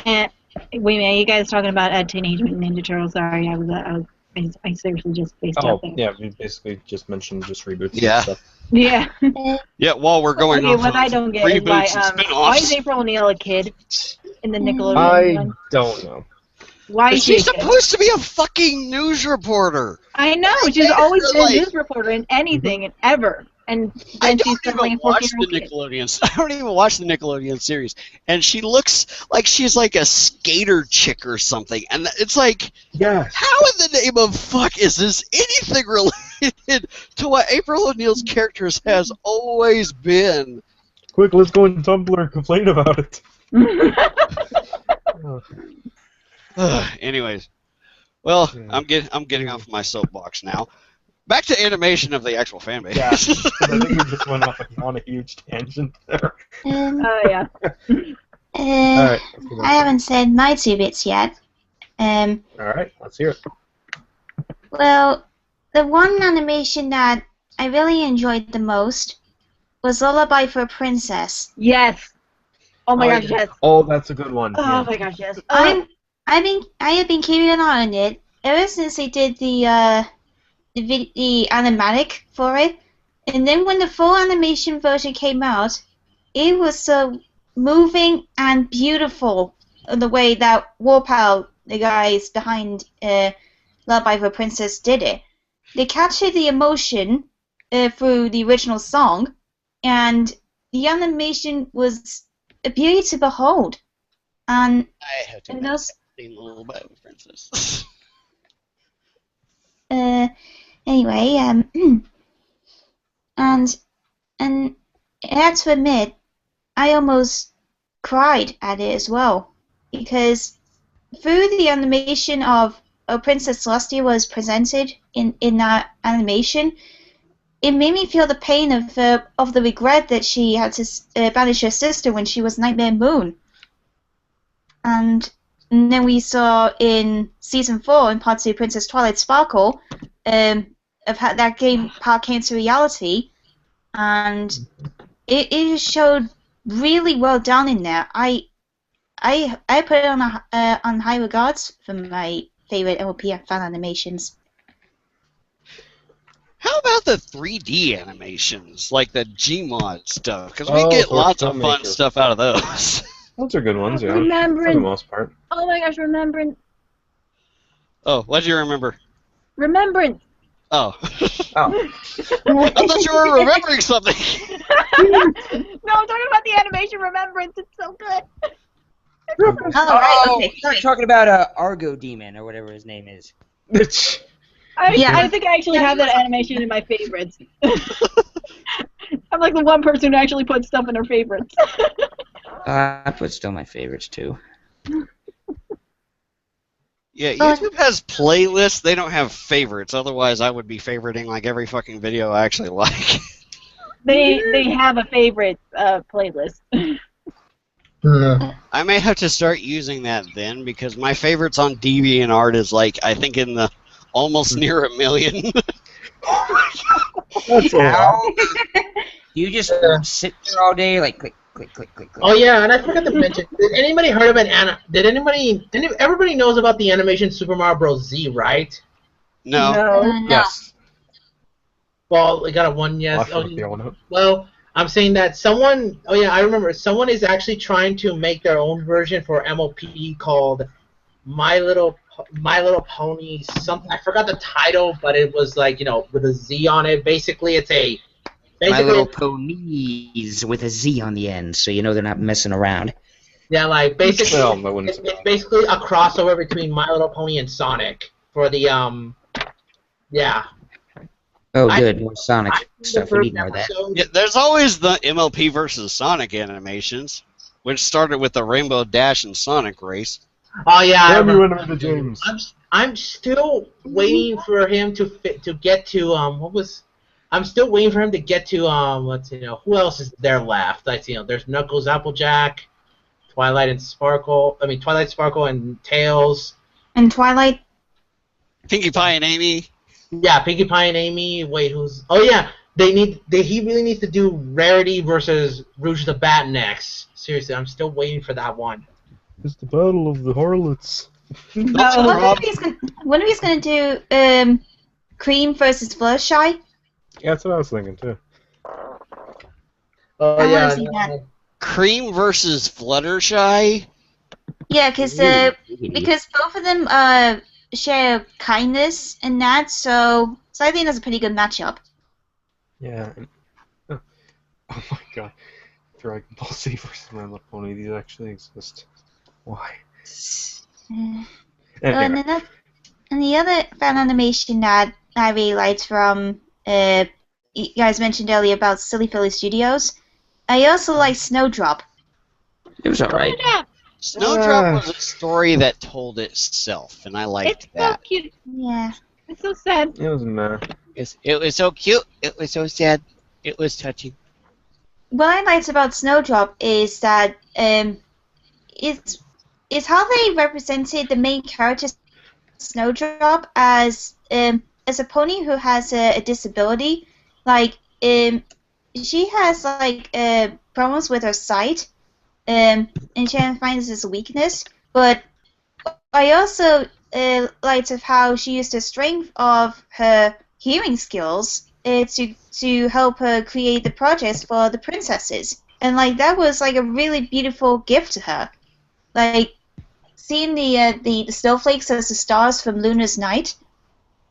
And wait a minute, you guys talking about Teenage Mutant Ninja Turtles? Sorry, I seriously just spaced out there. Yeah, we basically just mentioned just reboots Yeah. and stuff. Yeah. Yeah, while we're going Okay, off what of I don't get is why reboots and why is spin-offs. April O'Neil a kid in the Nickelodeon I one? don't know. Why is she She's a kid? supposed to be a fucking news reporter. I know, she's always been a Like- news reporter in anything and ever. And I then don't she's suddenly even a watch the 14-year-old kid. Nickelodeon. I don't even watch the Nickelodeon series, and she looks like she's like a skater chick or something. And it's like, Yes. how in the name of fuck is this anything related to what April O'Neil's characters has always been? Quick, let's go on Tumblr and complain about it. Anyways, well, Yeah. I'm getting off my soapbox now. Back to animation of the actual fan base. Yeah, 'cause I think we just went off on a huge tangent there. Oh, yeah. Alright, I haven't said my 2 bits yet. Alright, let's hear it. Well, the one animation that I really enjoyed the most was Lullaby for a Princess. Yes. Oh my Oh, gosh, yeah. yes. Oh, that's a good one. Oh yeah. my gosh, yes. I have been keeping an eye on it ever since they did the animatic for it, and then when the full animation version came out, it was so moving and beautiful. The way that Warpal, the guys behind Lullaby for a Princess, did it. They captured the emotion through the original song, and the animation was a beauty to behold. And I have to and make those, a little bit of princess. anyway, and I have to admit, I almost cried at it as well, because through the animation of Princess Celestia was presented in that animation, it made me feel the pain of the regret that she had to banish her sister when she was Nightmare Moon. And then we saw in season 4 in part 2, Princess Twilight Sparkle, of how that game part came to reality, and it showed really well done in there. I put it on high regards for my favorite MLP fan animations. How about the 3D animations, like the Gmod stuff? Because we Oh, get for lots of fun filmmakers. stuff out of those. Those are good ones, yeah. For the Remembrance. most part. Oh my gosh, Remembrance. Oh, what do you remember? Remembrance. Oh. Oh. I thought you were remembering something. No, I'm talking about the animation Remembrance. It's so good. Oh, right, okay. You're talking about Argo Demon or whatever his name is. I think I actually have that animation in my favorites. I'm like the one person who actually puts stuff in her favorites. I put still my favorites too. Yeah, YouTube has playlists. They don't have favorites. Otherwise, I would be favoriting like every fucking video I actually like. They have a favorite playlist. I may have to start using that then, because my favorites on DeviantArt is like, I think in the almost near 1 million. That's a lot. You just sit there all day, like click, click, click, click, click. Oh yeah, and I forgot to mention. Did anybody heard of everybody knows about the animation Super Mario Bros. Z, right? No. Yes. Well, we got a one yes. I'll figure the other one out. Well, I'm saying that someone. Oh yeah, I remember. Someone is actually trying to make their own version for MLP called My Little Pony. Something I forgot the title, but it was like with a Z on it. Basically, it's a. My Little Ponies with a Z on the end, so you know they're not messing around. Yeah, like basically, Well, that wouldn't it's basically a crossover between My Little Pony and Sonic for the yeah. Oh, good. More Sonic I stuff. We need more of that. Yeah, there's always the MLP versus Sonic animations, which started with the Rainbow Dash and Sonic race. Oh yeah, I Damn you, remember. Animated James. I'm still waiting for him to get to I'm still waiting for him to get to who else is there left? There's Knuckles, Applejack, Twilight Sparkle and Tails. And Twilight. Pinkie Pie and Amy. Yeah, Pinkie Pie and Amy. Wait, who's? Oh yeah, he really needs to do Rarity versus Rouge the Bat next. Seriously, I'm still waiting for that one. It's the battle of the harlots. I wonder if he's gonna do Cream versus Fluttershy. Yeah, that's what I was thinking too. Oh I yeah. wanna see that. Cream versus Fluttershy. Yeah, because both of them share kindness and that, so I think that's a pretty good matchup. Yeah. Oh my god. Dragon Ball Z versus My Little Pony. These actually exist. Why? Anyway. And the other fan animation that I really liked from you guys mentioned earlier about Silly Philly Studios, I also like Snowdrop. It was alright. Snowdrop was a story that told itself, and I liked that. It's so cute. Yeah. It's so sad. It was meh. It was so cute. It was so sad. It was touching. What I liked about Snowdrop is that it's how they represented the main character Snowdrop as a pony who has a disability. Like she has like problems with her sight, and she finds this as a weakness. But I also liked of how she used the strength of her hearing skills to help her create the projects for the princesses, and like that was like a really beautiful gift to her. Like seeing the snowflakes as the stars from Luna's night,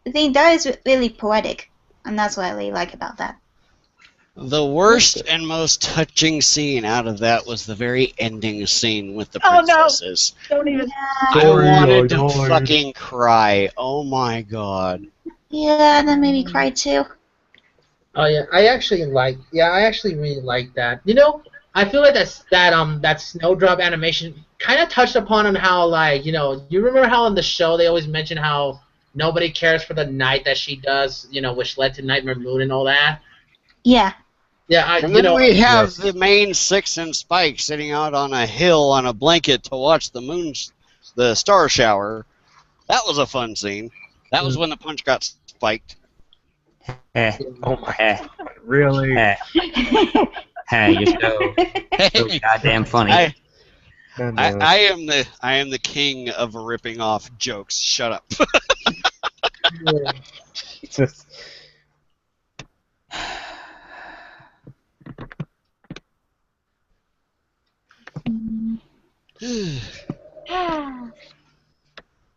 I think that is really poetic, and that's what I really like about that. The worst and most touching scene out of that was the very ending scene with the Oh, no. princesses. Don't even. I wanted to fucking cry. Oh my god. Yeah, that made me cry too. Oh yeah, I actually really like that. You know, I feel like that Snowdrop animation kind of touched upon on how, like, you know, you remember how in the show they always mention how nobody cares for the night that she does, you know, which led to Nightmare Moon and all that. Yeah. Yeah, And then we have the main Six and Spike sitting out on a hill on a blanket to watch the star shower. That was a fun scene. That was when the punch got spiked. Oh my god, really? You're so goddamn funny. I am the king of ripping off jokes. Shut up. Just...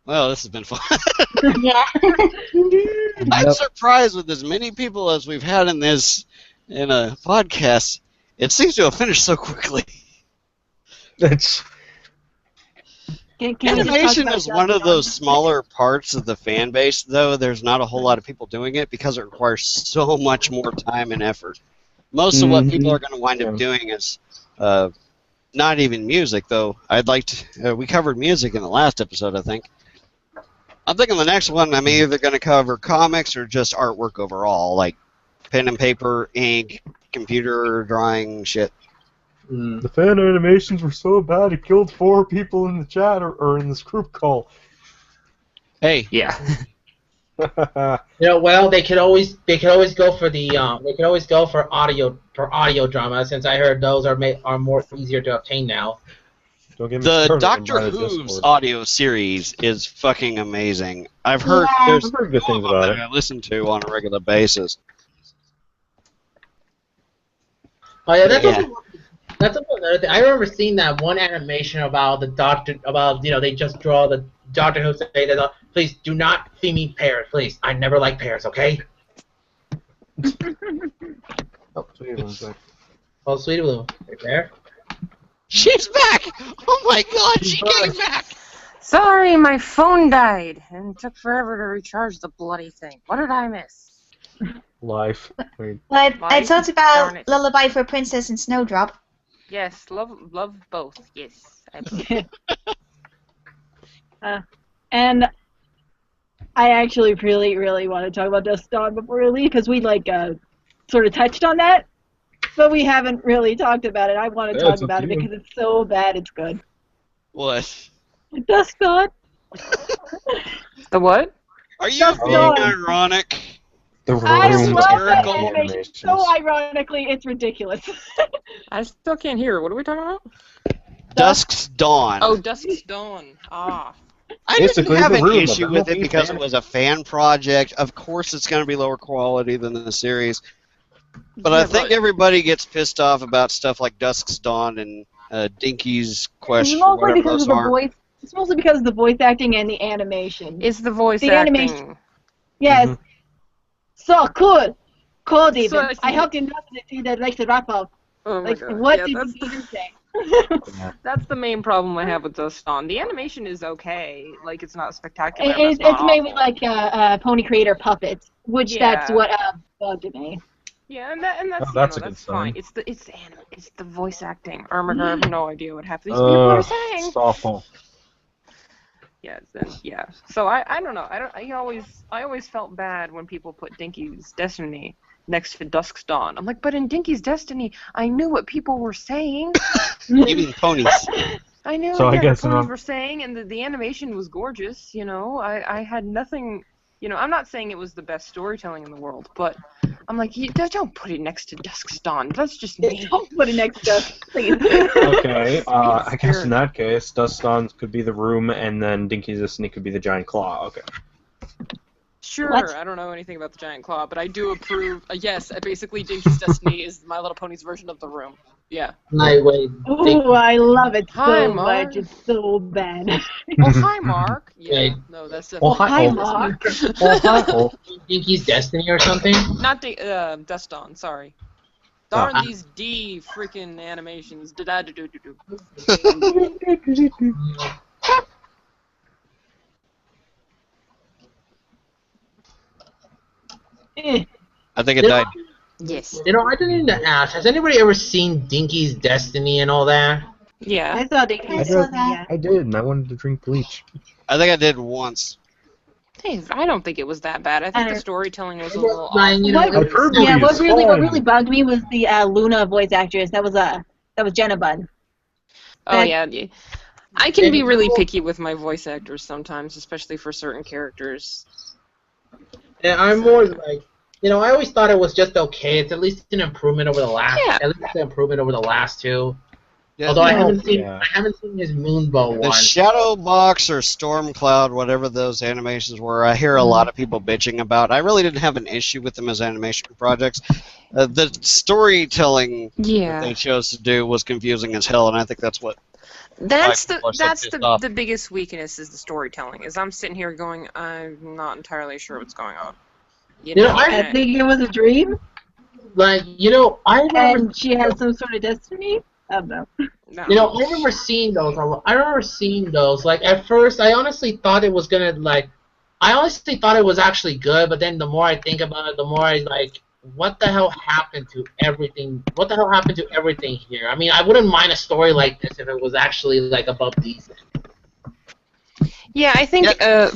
Well, this has been fun. Yeah. I'm surprised with as many people as we've had in a podcast. It seems to have finished so quickly. That's... Animation is one of those smaller parts of the fan base, though. There's not a whole lot of people doing it because it requires so much more time and effort. Most of what people are going to wind up doing is not even music, though. I'd like to. We covered music in the last episode, I think. I'm thinking the next one, I'm either going to cover comics or just artwork overall, like pen and paper, ink, computer drawing shit. The fan animations were so bad it killed 4 people in the chat or in this group call. Hey. Yeah. You know, well, they could always go for the audio drama, since I heard those are more easier to obtain now. The Doctor Who's audio series is fucking amazing. I've heard there's good things about it. I listen to on a regular basis. Oh yeah, that's another thing. I remember seeing that one animation about the Doctor, about, you know, they just draw the Doctor Who say that, please do not feed me pears, please. I never like pears, okay? Oh, Sweetie Bloom's back. Oh, Sweetie Bloom, right there. She's back! Oh my god, she came back! Sorry, my phone died, and it took forever to recharge the bloody thing. What did I miss? Life. Wait. Well, I talked Darn about it. Lullaby for a Princess and Snowdrop. Yes, love both. Yes, absolutely. And I actually really, really want to talk about Dusk Dawn before we leave, because we sort of touched on that, but we haven't really talked about it. I want to talk about it because it's so bad it's good. What? Dusk Dawn. The what? Are you Dusk being Dawn. ironic? The I room love of that Satirical animation animations. so ironically, it's ridiculous. I still can't hear. What are we talking about? Dusk's Dawn. Oh, Dusk's Dawn. Ah. I didn't Basically, have the an room of issue with it MLB because fan- it was a fan project. Of course, it's going to be lower quality than the series. But I Yeah, think everybody gets pissed off about stuff like Dusk's Dawn and Dinky's Quest, It's or mostly whatever because those of the are. voice. It's mostly because of the voice acting and the animation. It's the voice The acting. animation. Yes. Mhm. So cool. Cool, David. So I hope you know that like the wrap up. Oh my Like, god. what Yeah, did that's you even say? that's the main problem I have with Dusk's Dawn. The animation is okay. Like, it's not spectacular. but it's It's not made awful. with like pony creator puppets, which that's Yeah. what bugged me. Yeah, and that's Oh, you that's know, a good that's fine. sign. It's the voice acting. Oh my god, I have no idea what half these people are saying. It's awful. Yeah. So I don't know. I always felt bad when people put Dinky's Destiny next to Dusk's Dawn. I'm like, but in Dinky's Destiny, I knew what people were saying. You mean ponies? I knew So I what guess the ponies not- were saying, and the animation was gorgeous. You know, I had nothing. You know, I'm not saying it was the best storytelling in the world, but I'm like, don't put it next to Dusk's Dawn. That's just me. Don't put it next to Dusk, please. Okay, I guess Spirit. in that case, Dusk's Dawn could be the room, and then Dinky's Destiny could be the giant claw. Okay. Sure, What? I don't know anything about the giant claw, but I do approve. Yes, basically, Dinky's Destiny is My Little Pony's version of the room. Yeah. Lightweight. Ooh, I love it Hi, so Mark. much. It's so bad. Oh, hi, Mark. Yeah. Wait. No, that's Oh, definitely hi, Mark. Oh, hi. Oh. Dinky's Destiny or something? not Dusk Dawn. Sorry. Darn these D freaking animations. Da-da-do-do-do-do. Eh. I think it died. Yes. You know, I didn't need to ask. Has anybody ever seen Dinky's Destiny and all that? Yeah. I saw the I saw that. I did, and I wanted to drink bleach. I think I did once. Dave, I don't think it was that bad. I think the storytelling was a little off. Ryan, you know, What? I've heard Yeah, reviews, what fine. really bugged me was the Luna voice actress. That was Jenna Bun. Oh, that- yeah. I can be really picky with my voice actors sometimes, especially for certain characters. and I'm more like, you know, I always thought it was just okay. It's at least an improvement over the last. Yeah. At least an improvement over the last two. Yeah, Although I no, haven't seen, yeah. I haven't seen his Moonbow The one. Shadow Box or Storm Cloud, whatever those animations were, I hear a lot of people bitching about. I really didn't have an issue with them as animation projects. The storytelling that they chose to do was confusing as hell, and I think that's what. That's people are so pissed the off. the biggest weakness is the storytelling. Is I'm sitting here going, I'm not entirely sure what's going on. You know, I think it was a dream, Like, you know, I remember. and she had some sort of destiny. I don't know. no. You know, I remember seeing those. I remember seeing those. Like, at first, I honestly thought it was gonna, like, I honestly thought it was actually good, but then the more I think about it, the more I, like, what the hell happened to everything? What the hell happened to everything here? I mean, I wouldn't mind a story like this if it was actually, like, above decent. Yeah, I think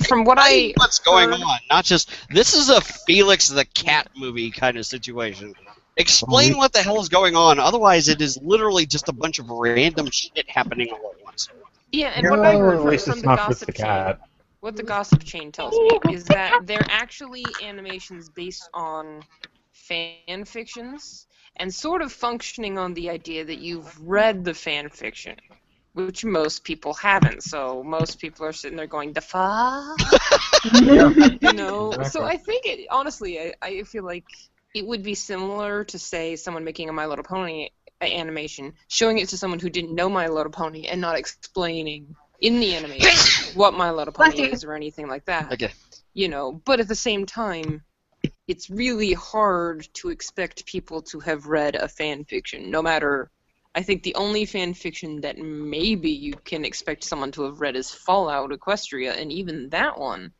from what I what's going heard- on? Not just this is a Felix the Cat movie kind of situation. Explain what the hell is going on. Otherwise, it is literally just a bunch of random shit happening all at once. Yeah, and what I No, heard at from, least from it's the not Fritz gossip the chain, Cat. what the gossip chain tells me is that they're actually animations based on fan fictions and sort of functioning on the idea that you've read the fan fiction, which most people haven't. So most people are sitting there going, "The fuck," you know. Exactly. So I think it honestly, I feel like it would be similar to say someone making a My Little Pony animation, showing it to someone who didn't know My Little Pony and not explaining in the animation what My Little Pony is or anything like that. Okay. You know, but at the same time, it's really hard to expect people to have read a fan fiction, no matter. I think the only fan fiction that maybe you can expect someone to have read is Fallout Equestria, and even that one,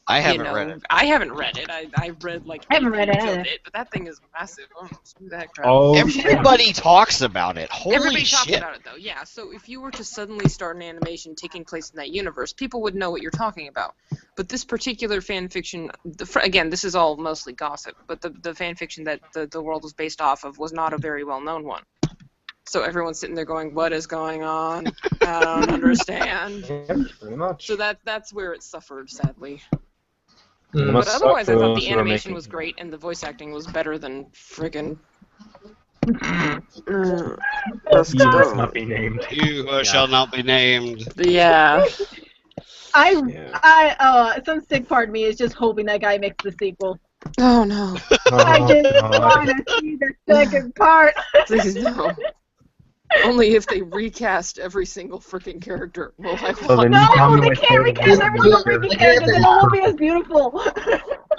I you haven't know, read it. I haven't read it. I read like I haven't read it 8 pages of either. it, but that thing is massive. Oh, screw that crap. Oh, Everybody talks about it. Holy Everybody shit. talks about it, though. Yeah. So if you were to suddenly start an animation taking place in that universe, people would know what you're talking about. But this particular fan fiction, again, this is all mostly gossip, but the fan fiction that the world was based off of was not a very well-known one. So everyone's sitting there going, "What is going on? I don't understand." Yeah, pretty much. So that's where it suffered, sadly. It But must suck otherwise, for I thought those the who are animation making- was great and the voice acting was better than friggin'. You must not be named. You shall not be named. Yeah. Some sick part of me is just hoping that guy makes the sequel. Oh no. I just God. want to see the second part. Please no. Only if they recast every single freaking character will I watch. Well, then you tell me No, they my can't favorite recast every single character. freaking character, then it won't be as beautiful.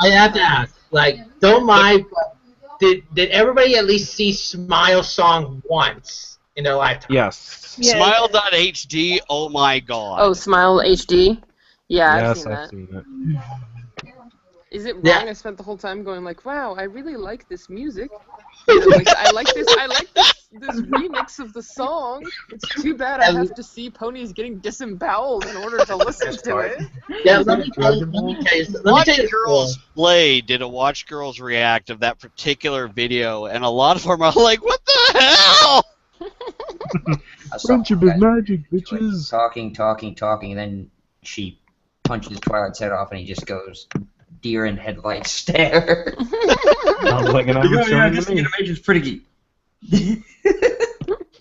I have to ask, like, don't mind, but did everybody at least see Smile Song once in their lifetime? Yes. Yeah. Smile.hd, oh my god. Oh, Smile HD? Yeah, I've Yes, seen I've that. seen that. Is it wrong? Yeah. I spent the whole time going like, "Wow, I really like this music. You know, like, I like this remix of the song. It's too bad I have to see ponies getting disemboweled in order to listen to it." Yeah, let me tell you Watch this. Girls Play did a Watch Girls React of that particular video, and a lot of them are like, "What the hell?" Friendship is magic, bitches. Talking, and then she punches Twilight's head off, and he just goes deer in headlights stare. Sounds like an average yeah, show this to me. animation's pretty good.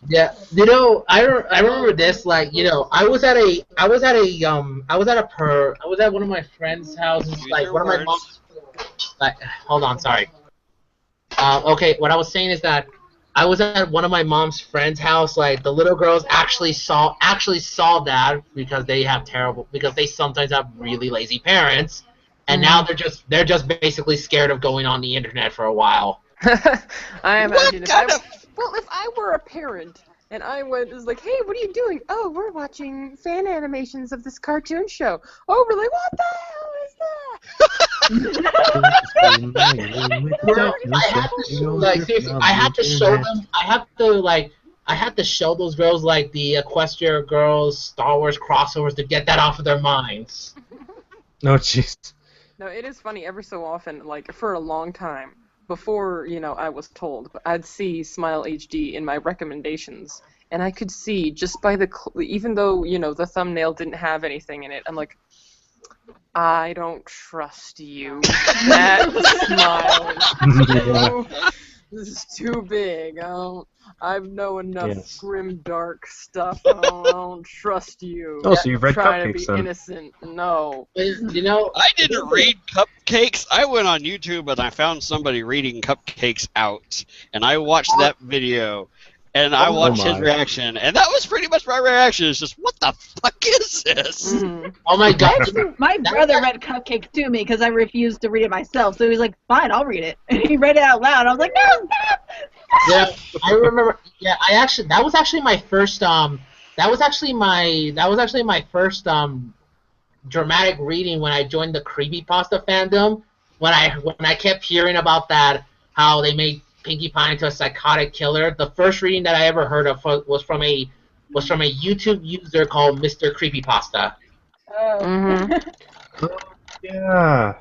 Yeah, you know, I remember this. Like, you know, I was at one of my friends' houses. Use Like, your one of my words. mom's. Like, hold on, sorry. Okay, what I was saying is that I was at one of my mom's friend's house. Like, the little girls actually saw that because they sometimes have really lazy parents, and now they're just basically scared of going on the internet for a while. I imagine if I were a parent and I was like, "Hey, what are you doing?" "Oh, we're watching fan animations of this cartoon show." "Oh, really? What the hell is I had to show those girls like the Equestria Girls Star Wars crossovers to get that off of their minds. No, jeez. No, it is funny. Every so often, like for a long time, before I was told, I'd see Smile HD in my recommendations, and I could see just by even though the thumbnail didn't have anything in it, I'm like, I don't trust you. That smile this is too big. I know enough grim, dark stuff. I don't trust you. Oh, so you've read Trying to Cupcakes be then. innocent. No. I didn't read Cupcakes. I went on YouTube and I found somebody reading Cupcakes out, and I watched that video, and I watched his reaction, and that was pretty much my reaction. It's just, what the fuck is this? Mm-hmm. Oh my god! My brother read Cupcakes to me because I refused to read it myself. So he was like, "Fine, I'll read it." And he read it out loud. I was like, "No, stop!" Yeah, I remember. Yeah, that was actually my first dramatic reading when I joined the creepypasta fandom. When I kept hearing about that, how they made Pinkie Pie into a psychotic killer. The first reading that I ever heard of was from a YouTube user called Mr. Creepypasta. Yeah.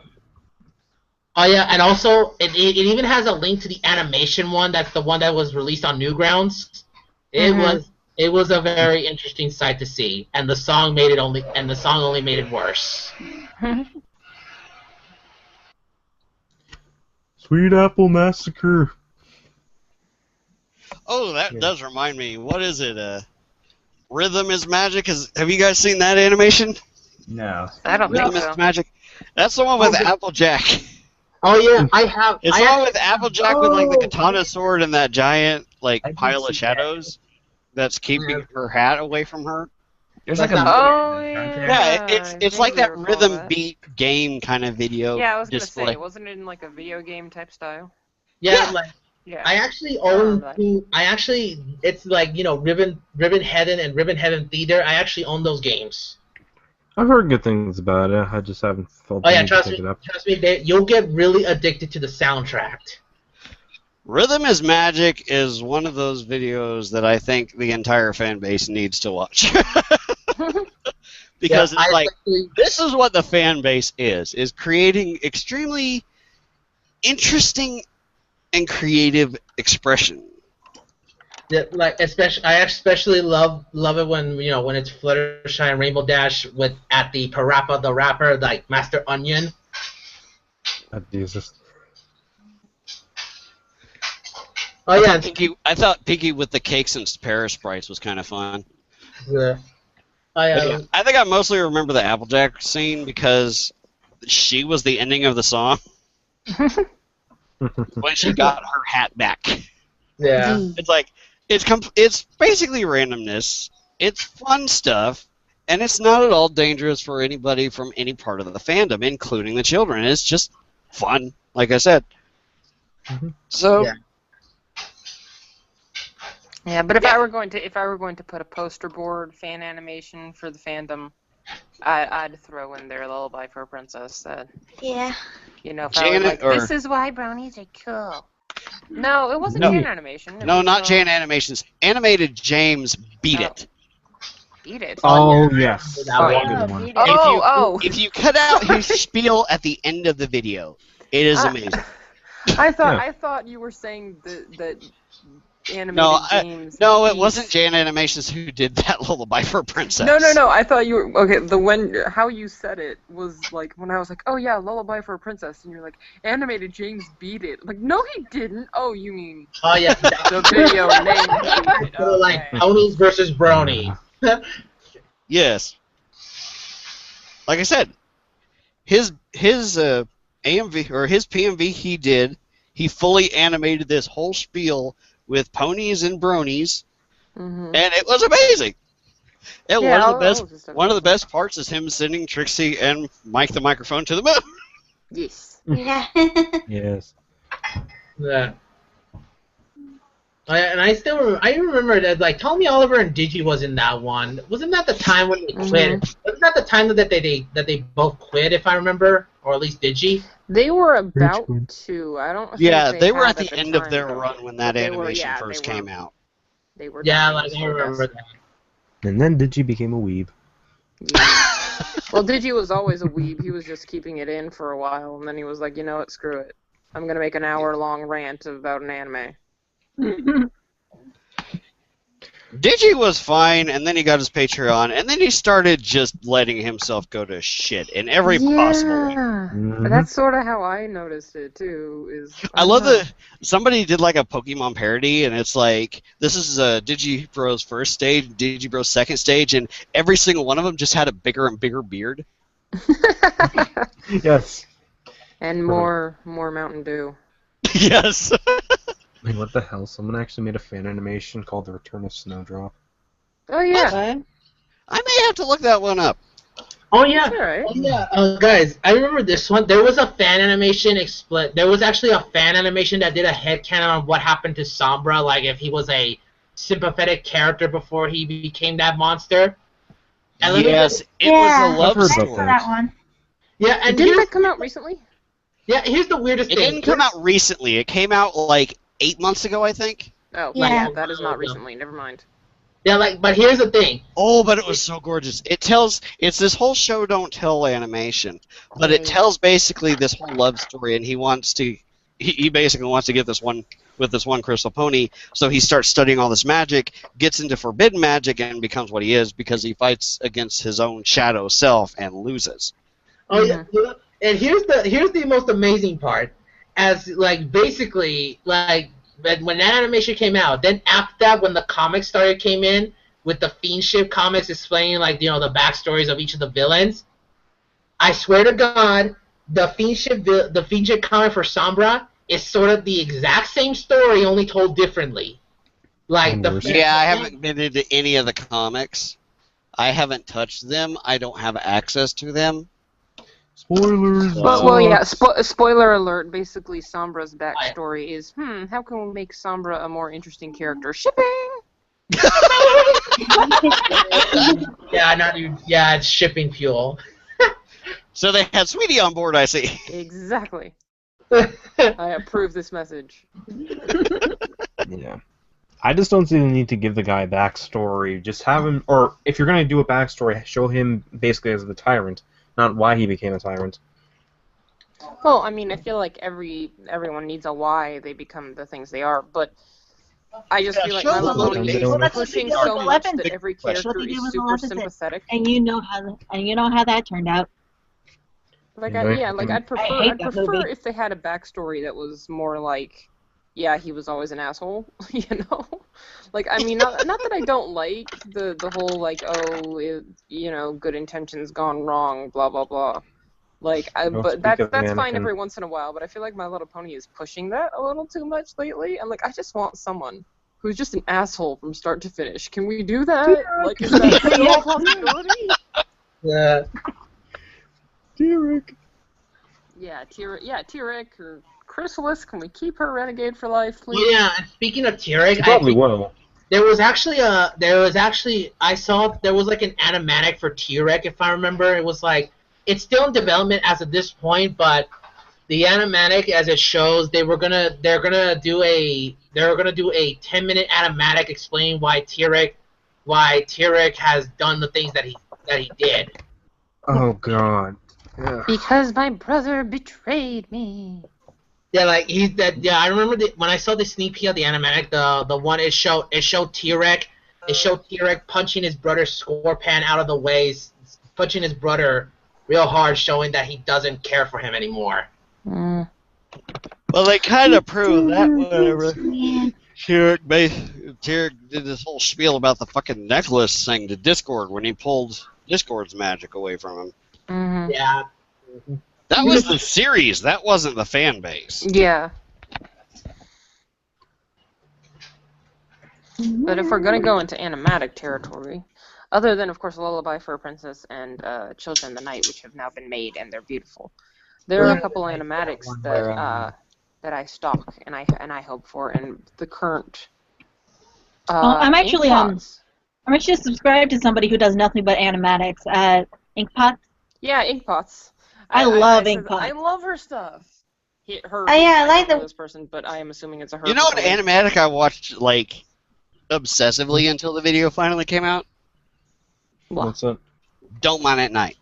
Oh yeah, and also it even has a link to the animation one. That's the one that was released on Newgrounds. It was a very interesting sight to see, and the song only made it worse. Sweet Apple Massacre. Oh, that does remind me. What is it? Rhythm is Magic? Have you guys seen that animation? No. I don't Rhythm think so. is Magic. That's the one with Applejack. Oh yeah, I have. It's the one with Applejack with like the katana sword and that giant pile of shadows that's keeping her hat away from her. There's like a Yeah, it's like that recall rhythm that. beat game kind of video. Yeah, I was gonna just say, like, wasn't it in like a video game type style? Yeah, like Yeah. I actually own it's like, Ribbon Heaven and Ribbon Heaven Theater. I actually own those games. I've heard good things about it. I just haven't felt Oh the yeah, need to pick it up. trust me, you'll get really addicted to the soundtrack. Rhythm is Magic is one of those videos that I think the entire fan base needs to watch. Because it's like, this is what the fan base is creating extremely interesting and creative expression. Like I especially love it when when it's Fluttershy and Rainbow Dash with at the Parappa the Rapper like Master Onion. Oh, Jesus. Oh I yeah, thought Pinky with the cakes and Paris sprites was kind of fun. yeah. Yeah, I think I mostly remember the Applejack scene because she was the ending of the song when she got her hat back. Yeah. It's like it's basically randomness. It's fun stuff, and it's not at all dangerous for anybody from any part of the fandom, including the children. It's just fun, like I said. So. Yeah. Yeah, but if I were going to put a poster board fan animation for the fandom, I'd throw in their Lullaby for a Princess. Yeah. If I were like, this is why bronies are cool. No, it wasn't Jan Animation. No, not Jan Animations. Animated James Beat It. Beat It. Oh yes. If you cut out his spiel at the end of the video, it is amazing. I thought you were saying that animated James. No, it wasn't Jan Animations who did that Lullaby for a Princess. No. I thought you were okay. How you said it was like when I was like, oh yeah, Lullaby for a Princess, and you're like, animated James Beat It. I'm like, no, he didn't. Oh, you mean? Oh yeah. The video name. So, like Ponies versus Brony. Yes. Like I said, his AMV or his PMV he fully animated this whole spiel with ponies and bronies, and it was amazing. And one of the best parts is him sending Trixie and Mike the Microphone to the moon. Yes. Yeah. Yes. Yeah. And I remember that like Tommy Oliver and Digi was in that one. Wasn't that the time when they quit? Wasn't that the time that they both quit, if I remember, or at least Digi? They were about to. I don't. Yeah, think they were at had the end of their run when that animation first they came out. They were. Yeah, like I remember that. And then Digi became a weeb. Yeah. Well, Digi was always a weeb. He was just keeping it in for a while, and then he was like, you know what, screw it. I'm gonna make an hour-long rant about an anime. Digi was fine, and then he got his Patreon, and then he started just letting himself go to shit in every possible way. But that's sort of how I noticed it too. I love somebody did like a Pokemon parody, and it's like this is Digibro's first stage, Digibro's second stage, and every single one of them just had a bigger and bigger beard. Yes. And more Mountain Dew. Yes. Like, what the hell? Someone actually made a fan animation called The Return of Snowdrop. Oh, yeah. I may have to look that one up. Oh, yeah. Right. Oh, yeah. Guys, I remember this one. There was a fan animation There was actually a fan animation that did a headcanon on what happened to Sombra, like if he was a sympathetic character before he became that monster. And yes, it was a love story. That one. Yeah, and didn't that come out recently? Yeah, here's the weirdest thing. It didn't come out recently. It came out like 8 months ago, I think. Oh, yeah. That is not recently. Never mind. Yeah, but here's the thing. Oh, but it was so gorgeous. It's this whole show don't tell animation, but it tells basically this whole love story, and he basically wants to get this one crystal pony, so he starts studying all this magic, gets into forbidden magic, and becomes what he is because he fights against his own shadow self and loses. Oh yeah, and here's the most amazing part, as like basically like when that animation came out, then after that when the comics came in with the Fiendship comics explaining like the backstories of each of the villains, I swear to God, the Fiendship comic for Sombra is sort of the exact same story, only told differently. Like I haven't been into any of the comics. I haven't touched them. I don't have access to them. Spoilers. Well, yeah. Spoiler alert. Basically, Sombra's backstory is, how can we make Sombra a more interesting character? Shipping. Yeah, it's shipping fuel. So they had Sweetie on board, I see. Exactly. I approve this message. Yeah. I just don't see the need to give the guy a backstory. Just have him, or if you're going to do a backstory, show him basically as the tyrant, not why he became a tyrant. Well, I mean, I feel like everyone needs a why they become the things they are, but I just feel like show My the Little Pony motivation. is That's what pushing they do with so the much weapons. that every Big question. character What they do is with the super weapons, sympathetic. and you know how that turned out. Like, You know, yeah, like I'd hate that prefer movie. if they had a backstory that was more like, yeah, he was always an asshole, you know? Like, I mean, not that I don't like the whole, like, oh, you know, good intentions gone wrong, blah, blah, blah. Like, Don't but speak of that's fine Anakin. every once in a while, but I feel like My Little Pony is pushing that a little too much lately. I'm like, I just want someone who's just an asshole from start to finish. Can we do that? Like, is that still a possibility? Yeah. Derek. Yeah, T-Rick or Chrysalis, can we keep her renegade for life, please? Yeah, and speaking of T-Rex, She probably will. there was actually I saw there was like an animatic for T-Rex, if I remember. It was like, it's still in development as of this point, but the animatic, as it shows, they're gonna do a 10-minute animatic explaining why T-Rex has done the things that he did. Oh God. Yeah. Because my brother betrayed me. Yeah, like I remember when I saw the sneak peek of the animatic, the one it showed T-Rex, punching his brother Scorpion out of the way, punching his brother real hard, showing that he doesn't care for him anymore. Mm. Well, they kind of proved that whenever Man. Tyrek did this whole spiel about the fucking necklace thing to Discord when he pulled Discord's magic away from him. Mm-hmm. Yeah. That was the series. That wasn't the fan base. Yeah. But if we're going to go into animatic territory, other than, of course, Lullaby for a Princess and Children of the Night, which have now been made and they're beautiful, there are a couple animatics that I stalk and I hope for, and the current. I'm actually Inkpots. I'm actually subscribed to somebody who does nothing but animatics. Inkpot. Yeah, Inkpots. I love said Inkpot. I love her stuff. Her. Oh, yeah, I like don't know the- this person, but I am assuming it's a her. You know what person. animatic I watched like obsessively until the video finally came out? What's up? Don't Mind at Night.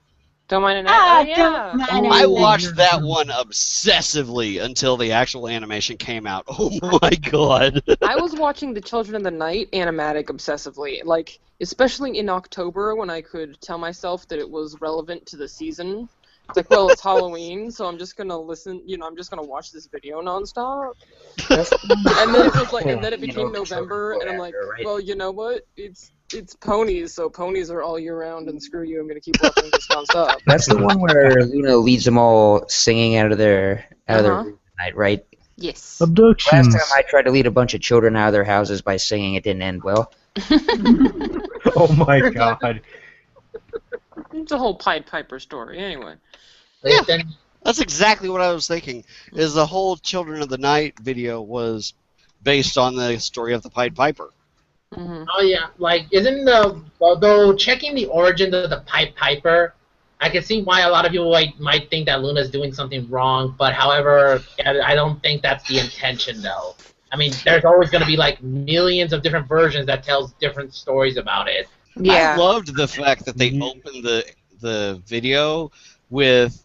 Don't mind an oh, yeah. Don't mind I it. watched that one obsessively until the actual animation came out. Oh my god. I was watching the Children of the Night animatic obsessively, like especially in October when I could tell myself that it was relevant to the season. It's like, well, it's Halloween, so I'm just gonna listen. You know, I'm just gonna watch this video nonstop. And then it was like, and then it became November, and I'm like, well, you know what? It's ponies, so ponies are all year round, and screw you, I'm gonna keep watching this nonstop. That's the one where Luna leads them all singing out of their room at night, right? Yes. Abductions. Last time I tried to lead a bunch of children out of their houses by singing, it didn't end well. Oh my god. It's a whole Pied Piper story, anyway. Yeah, that's exactly what I was thinking. Is the whole Children of the Night video was based on the story of the Pied Piper. Mm-hmm. Oh yeah, like although checking the origin of the Pied Piper, I can see why a lot of people might think that Luna's doing something wrong, but however, I don't think that's the intention though. I mean, there's always going to be like millions of different versions that tells different stories about it. Yeah. I loved the fact that they opened the video with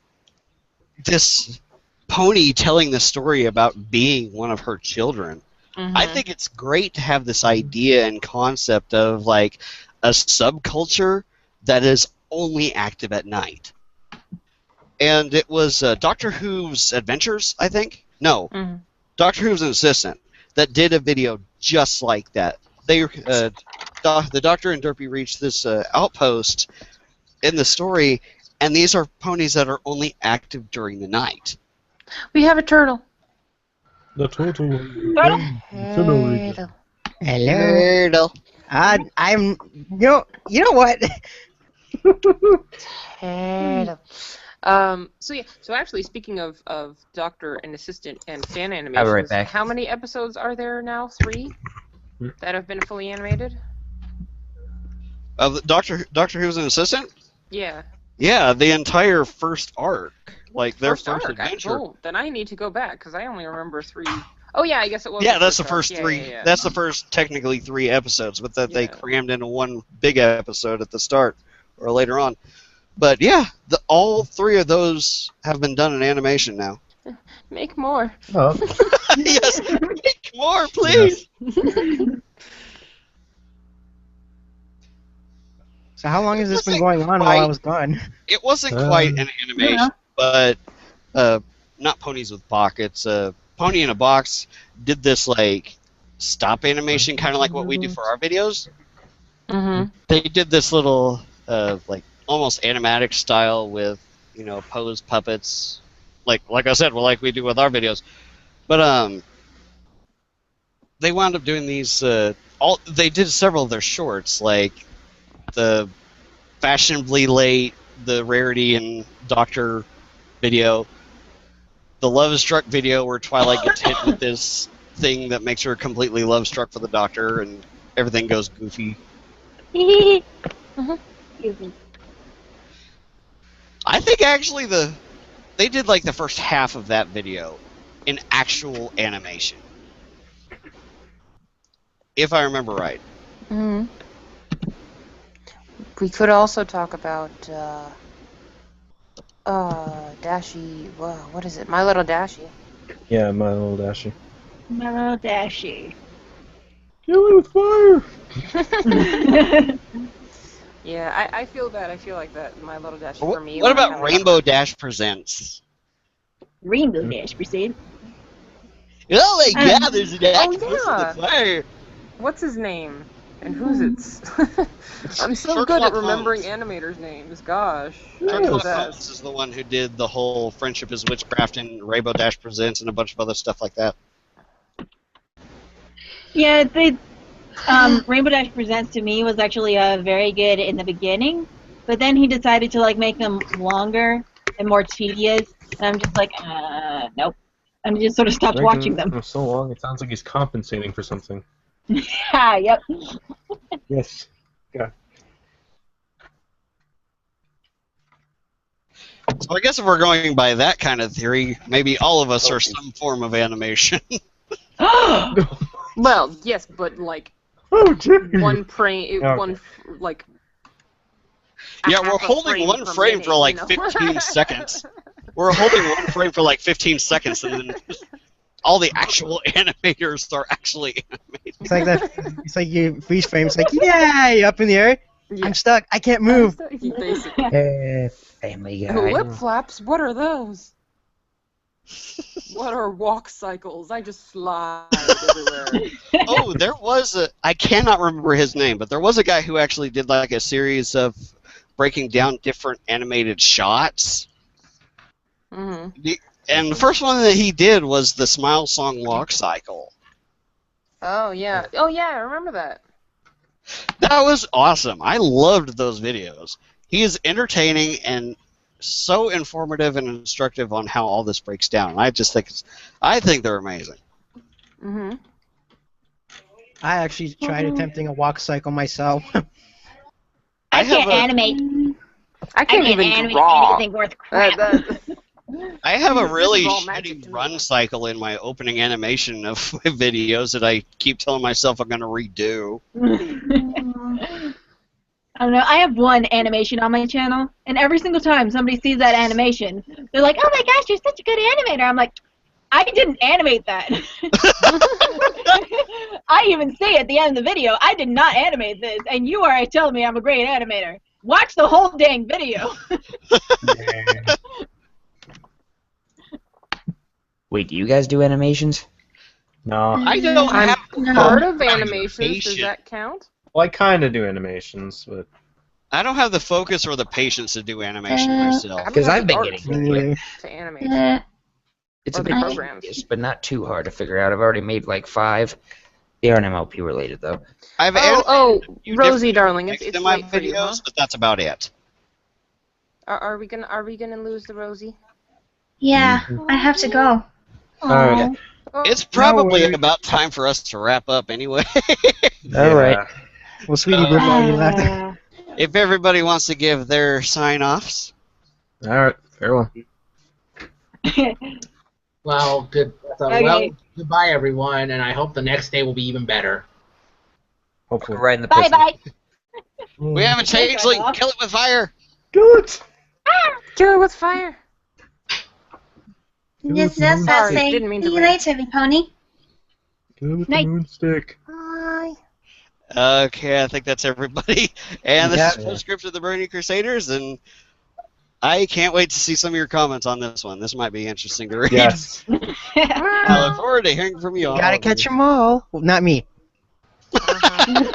this pony telling the story about being one of her children. Mm-hmm. I think it's great to have this idea and concept of like a subculture that is only active at night. And it was Doctor Who's Adventures, I think? No. Mm-hmm. Doctor Who's an assistant that did a video just like that. They the Doctor and Derpy reached this outpost in the story, and these are ponies that are only active during the night. We have a turtle. The turtle. Turtle. Hello. I'm you know what? Turtle. So actually, speaking of Doctor and Assistant and fan animations, I'll be right back. how many episodes are there now? 3 that have been fully animated? Of Doctor Who's an assistant? Yeah. Yeah, the entire first arc, like their first arc. adventure. Then I need to go back because I only remember 3. Oh yeah, I guess it was. Yeah, that's the arc. first Yeah, 3. yeah. That's the first technically 3 episodes, but that they crammed into one big episode at the start or later on. But yeah, all 3 of those have been done in animation now. Make more. Oh. Yes, make more, please. So how long has this been going on while I was gone? It wasn't quite an animation, Yeah. but not Ponies with Pockets. Pony in a Box did this like stop animation, kind of like what we do for our videos. Mm-hmm. They did this little like almost animatic style with posed puppets, like I said, well, like we do with our videos. But they wound up doing these. They did several of their shorts, like the Fashionably Late, the Rarity and Doctor video, the Love Struck video where Twilight gets hit with this thing that makes her completely love struck for the Doctor and everything goes goofy. I think actually they did like the first half of that video in actual animation, if I remember right. Mm-hmm. We could also talk about Dashie. What is it? My Little Dashie. Yeah, My Little Dashie. My Little Dashie. Kill it with fire! Yeah, I feel that. I feel like that. My Little Dashie for me. What was about kinda Rainbow Dash Presents? Rainbow Dash Crusade. Oh my God, there's an Oh, octopus yeah. on the fire. What's his name? And who's it? I'm so Sure good at Clock remembering Holmes. animators' names. Gosh. Sure I'm Clock obsessed. Holmes is the one who did the whole Friendship is Witchcraft and Rainbow Dash Presents and a bunch of other stuff like that. Yeah, Rainbow Dash Presents to me was actually very good in the beginning, but then he decided to like make them longer and more tedious, and I'm just like, nope. And just sort of stopped watching them. For so long, it sounds like he's compensating for something. Yep. Yes. Yeah. So I guess if we're going by that kind of theory, maybe all of us are some form of animation. Well, yes, but like Oh, Jimmy! one frame, Okay. one like. a Yeah, we're half a holding one per frame minute, for like you know? 15 seconds. We're holding one frame for like 15 seconds, and then all the actual animators are actually animated. It's like that. It's like you freeze frame. It's like, yay, up in the air. Yeah. I'm stuck. I can't move. Basically. Family Guy. Lip flaps? What are those? What are walk cycles? I just slide everywhere. Oh, there was I cannot remember his name, but there was a guy who actually did like a series of breaking down different animated shots. Mm-hmm. And the first one that he did was the Smile Song walk cycle. Oh yeah. Oh yeah, I remember that. That was awesome. I loved those videos. He is entertaining and so informative and instructive on how all this breaks down. I just think I think they're amazing. Mm-hmm. I actually tried attempting a walk cycle myself. I can't animate. I can't even animate draw. anything worth crap. I have a This really is all magic shitty to me. run cycle in my opening animation of my videos that I keep telling myself I'm going to redo. I don't know. I have one animation on my channel, and every single time somebody sees that animation, they're like, "Oh my gosh, you're such a good animator." I'm like, I didn't animate that. I even say at the end of the video, I did not animate this, and you are telling me I'm a great animator. Watch the whole dang video. Wait, do you guys do animations? No. I don't I'm have part the of animations. Does patience. that count? Well, I kind of do animations, but I don't have the focus or the patience to do animation myself. Because I've been art getting into it. to animate. It's Or a the bit programs. tedious, but not too hard to figure out. I've already made like 5. They aren't MLP related though. I've Oh, few Rosie, different darling, effects it's in my late for you, huh? videos, but that's about it. Are we gonna lose the Rosie? Yeah, I have to go. Alright. Oh, It's probably worries. about time for us to wrap up aneway. All right. Well, sweetie, we've already left. If everybody wants to give their sign-offs. Alright, farewell. Well, good. So, Okay. well, goodbye, everyone, and I hope the next day will be even better. Hopefully. Right in the Bye pussy. bye. We have a changeling. Kill it with fire. Do it! kill it with fire. This is Sorry, say, didn't mean see to you raise. later, Pony. Good with Night. the moonstick. Bye. Okay, I think that's everybody. And this Yeah. is Postscript of the Brony Crusaders, and I can't wait to see some of your comments on this one. This might be interesting to read. Yes. I look forward to hearing from you all. You gotta catch them all. Well, not me. Uh-huh.